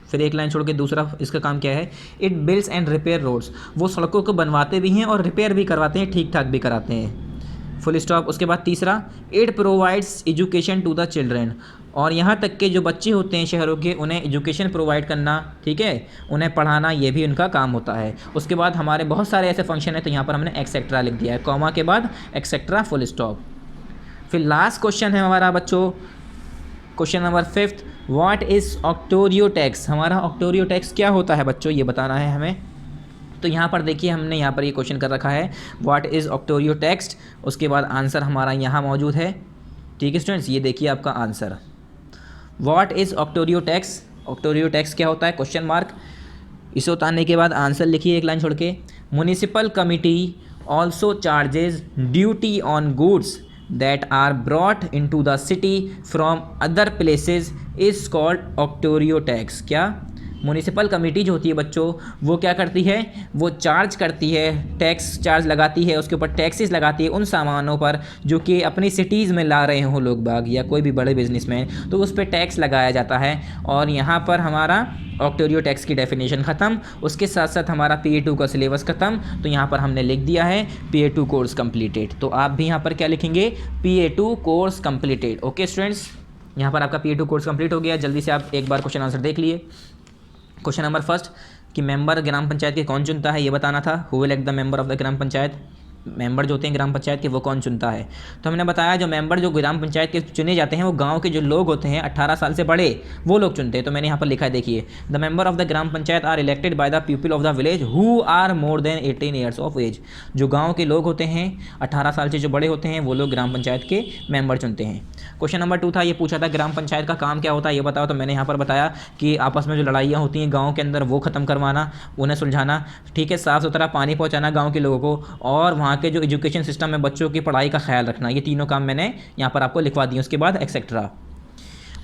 फिर एक लाइन छोड़ के दूसरा इसका काम क्या है, it builds and repair roads, वो सड़कों को बनवाते भी हैं और रिपेयर भी करवाते हैं, ठीक ठाक भी कराते हैं, फुल स्टॉप। उसके बाद तीसरा, it provides education to the children, और यहाँ तक के जो बच्चे होते हैं शहरों के, उन्हें एजुकेशन प्रोवाइड करना, ठीक है, उन्हें पढ़ाना, ये भी उनका काम होता है। उसके बाद हमारे बहुत सारे ऐसे फंक्शन है, तो यहाँ पर हमने एक्सेट्रा लिख दिया है, कॉमा के बाद एक्सेट्रा, फुल स्टॉप। फिर लास्ट क्वेश्चन है हमारा बच्चों, question number 5, what is octroi tax. हमारा ऑक्टोरियो टैक्स क्या होता है बच्चों, ये बताना है हमें। तो यहाँ पर देखिए हमने यहाँ पर ये क्वेश्चन कर रखा है, व्हाट इज़ ऑक्टोरियो टैक्स, उसके बाद आंसर हमारा यहाँ मौजूद है। ठीक है स्टूडेंट्स, ये देखिए आपका answer, what is octroi tax, octroi tax क्या होता है क्वेश्चन मार्क। इसे उतारने के बाद आंसर लिखिए एक लाइन छोड़ के, municipal committee also charges duty on goods that are brought into the city from other places is called octroi tax. क्या, म्यूनिसिपल कमेटी जो होती है बच्चों, वो क्या करती है, वो चार्ज करती है, टैक्स चार्ज लगाती है, उसके ऊपर टैक्सेस लगाती है उन सामानों पर जो कि अपनी सिटीज़ में ला रहे हों लोग बाग या कोई भी बड़े बिजनेसमैन, तो उस पर टैक्स लगाया जाता है। और यहाँ पर हमारा ऑक्टोरियो टैक्स की डेफिनेशन ख़त्म, उसके साथ साथ हमारा PA2 का सिलेबस ख़त्म। तो यहाँ पर हमने लिख दिया है PA2 कोर्स कंप्लीटेड। तो आप भी यहाँ पर क्या लिखेंगे, PA2 course completed. Okay students, यहाँ पर आपका PA2 कोर्स कंप्लीट हो गया। जल्दी से आप एक बार क्वेश्चन आंसर देख लिए। क्वेश्चन नंबर 1 कि मेंबर ग्राम पंचायत के कौन चुनता है, ये बताना था। Who will elect the member of the gram panchayat, member जो होते हैं ग्राम पंचायत के वो कौन चुनता है। तो हमने बताया जो मेंबर जो ग्राम पंचायत के चुने जाते हैं वो गांव के जो लोग होते हैं 18 साल से बड़े, वो लोग चुनते हैं। तो मैंने यहाँ पर लिखा है, देखिए, the member of the gram panchayat are elected by the people of the village who are more than 18 years of age. जो गाँव के लोग होते हैं 18 साल से जो बड़े होते हैं वो लोग ग्राम पंचायत के मेंबर चुनते हैं। क्वेश्चन नंबर 2 था, ये पूछा था ग्राम पंचायत का काम क्या होता है ये बताओ। तो मैंने यहाँ पर बताया कि आपस में जो लड़ाइयाँ होती हैं गाँव के अंदर वो ख़त्म करवाना, उन्हें सुलझाना, ठीक है, साफ़ सुथरा पानी पहुँचाना गाँव के लोगों को, और वहाँ के जो एजुकेशन सिस्टम में बच्चों की पढ़ाई का ख्याल रखना। ये तीनों काम मैंने यहाँ पर आपको लिखवा दिए। उसके बाद एक्सेट्रा।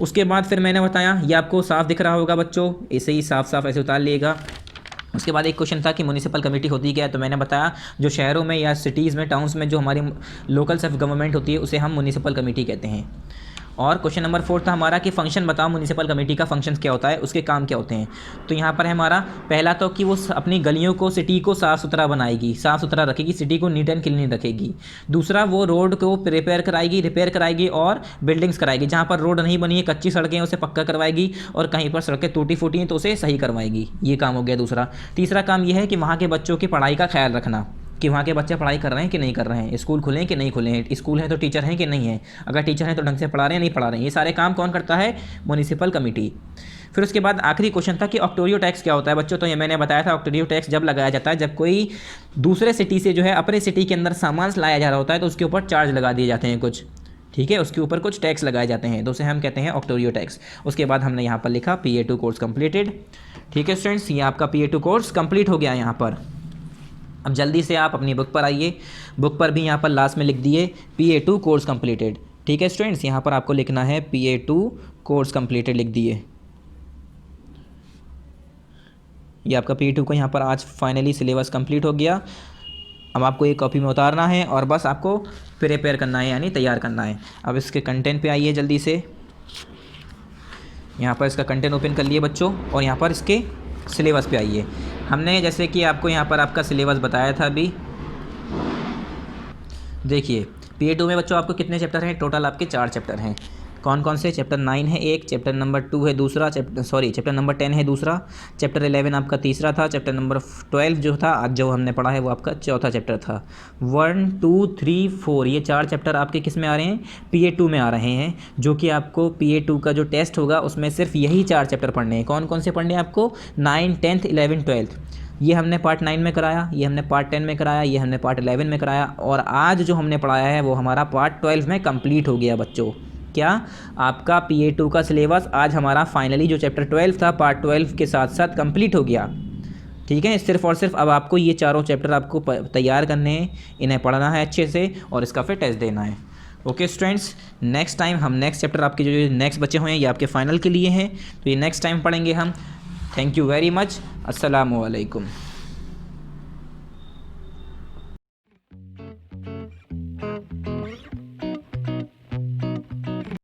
उसके बाद फिर मैंने बताया, ये आपको साफ दिख रहा होगा बच्चों, ऐसे ही साफ साफ ऐसे उतार लिएगा। उसके बाद एक क्वेश्चन था कि म्यूनिसिपल कमेटी होती क्या है। तो मैंने बताया जो शहरों में या सिटीज़ में, टाउन्स में जो हमारी लोकल सेल्फ गवर्नमेंट होती है उसे हम म्यूनिसिपल कमेटी कहते हैं। और क्वेश्चन नंबर 4 था हमारा कि फंक्शन बताओ, म्यूनिसिपल कमेटी का फंक्शन क्या होता है, उसके काम क्या होते हैं। तो यहाँ पर है हमारा पहला तो कि वो अपनी गलियों को, सिटी को साफ़ सुथरा बनाएगी, साफ़ सुथरा रखेगी, सिटी को नीट एंड क्लीन रखेगी। दूसरा, वो रोड को रिपेयर कराएगी और बिल्डिंग्स कराएगी। जहाँ पर रोड नहीं बनी है, कच्ची सड़कें हैं, उसे पक्का करवाएगी, और कहीं पर सड़कें टूटी फूटी हैं तो उसे सही करवाएगी। ये काम हो गया दूसरा। तीसरा काम ये है कि वहाँ के बच्चों की पढ़ाई का ख्याल रखना, कि वहाँ के बच्चे पढ़ाई कर रहे हैं कि नहीं कर रहे हैं, स्कूल खुले हैं कि नहीं खुले हैं, स्कूल हैं तो टीचर हैं कि नहीं है, अगर टीचर हैं तो ढंग से पढ़ा रहे हैं नहीं पढ़ा रहे हैं। ये सारे काम कौन करता है, म्यूनिसिपल कमेटी। फिर उसके बाद आखिरी क्वेश्चन था कि ऑक्टोरियो टैक्स क्या होता है बच्चों। तो ये मैंने बताया था, ऑक्टोरियो टैक्स जब लगाया जाता है जब कोई दूसरे सिटी से जो है अपने सिटी के अंदर सामान लाया जा रहा होता है तो उसके ऊपर चार्ज लगा दिए जाते हैं कुछ, ठीक है, उसके ऊपर कुछ टैक्स लगाए जाते हैं, तो उसे हम कहते हैं ऑक्टोरियो टैक्स। उसके बाद हमने यहाँ पर लिखा PA2 कोर्स कंप्लीटेड। ठीक है स्टूडेंट्स, ये आपका PA2 कोर्स कंप्लीट हो गया यहाँ पर। अब जल्दी से आप अपनी बुक पर आइए, बुक पर भी यहाँ पर लास्ट में लिख दिए PA2 कोर्स कंप्लीटेड। ठीक है स्टूडेंट्स, यहाँ पर आपको लिखना है PA2 कोर्स कंप्लीटेड लिख दिए। ये आपका PA2 को यहाँ पर आज फाइनली सिलेबस कंप्लीट हो गया। अब आपको एक कॉपी में उतारना है और बस आपको प्रिपेयर करना है, यानी तैयार करना है। अब इसके कंटेंट पे आइए जल्दी से। यहाँ पर इसका कंटेंट ओपन कर लिए बच्चों, और यहाँ पर इसके सिलेबस पे आइए। हमने जैसे कि आपको यहाँ पर आपका सिलेबस बताया था अभी, देखिए PA2 में बच्चों आपको कितने चैप्टर हैं, टोटल आपके 4 चैप्टर हैं। कौन कौन से? चैप्टर 9 है एक, चैप्टर नंबर 2 है दूसरा, चैप्टर नंबर 10 है दूसरा, चैप्टर 11 आपका तीसरा था, चैप्टर नंबर 12 जो था आज जो हमने पढ़ा है वो आपका चौथा चैप्टर था। 1 2 3 4 ये 4 चैप्टर आपके किस में आ रहे हैं? PA2 में आ रहे हैं, जो कि आपको PA2 का जो टेस्ट होगा उसमें सिर्फ यही 4 चैप्टर पढ़ने हैं। कौन कौन से पढ़ने हैं आपको? 9, 10th, 11, 12th। ये हमने पार्ट 9 में कराया, ये हमने पार्ट 10 में कराया, ये हमने पार्ट 11 में कराया, और आज जो हमने पढ़ाया है वो हमारा पार्ट 12 में कंप्लीट हो गया बच्चों। क्या? आपका PA2 का सिलेबस आज हमारा फाइनली जो चैप्टर 12 था पार्ट 12 के साथ साथ कंप्लीट हो गया। ठीक है, सिर्फ और सिर्फ अब आपको ये चारों चैप्टर आपको तैयार करने हैं, इन्हें पढ़ना है अच्छे से और इसका फिर टेस्ट देना है। ओके स्टूडेंट्स, नेक्स्ट टाइम हम नेक्स्ट चैप्टर आपके जो नेक्स्ट बचे हुए हैं ये आपके फाइनल के लिए हैं, तो ये नेक्स्ट टाइम पढ़ेंगे हम। Thank you very much. अस्सलामु अलैकुम।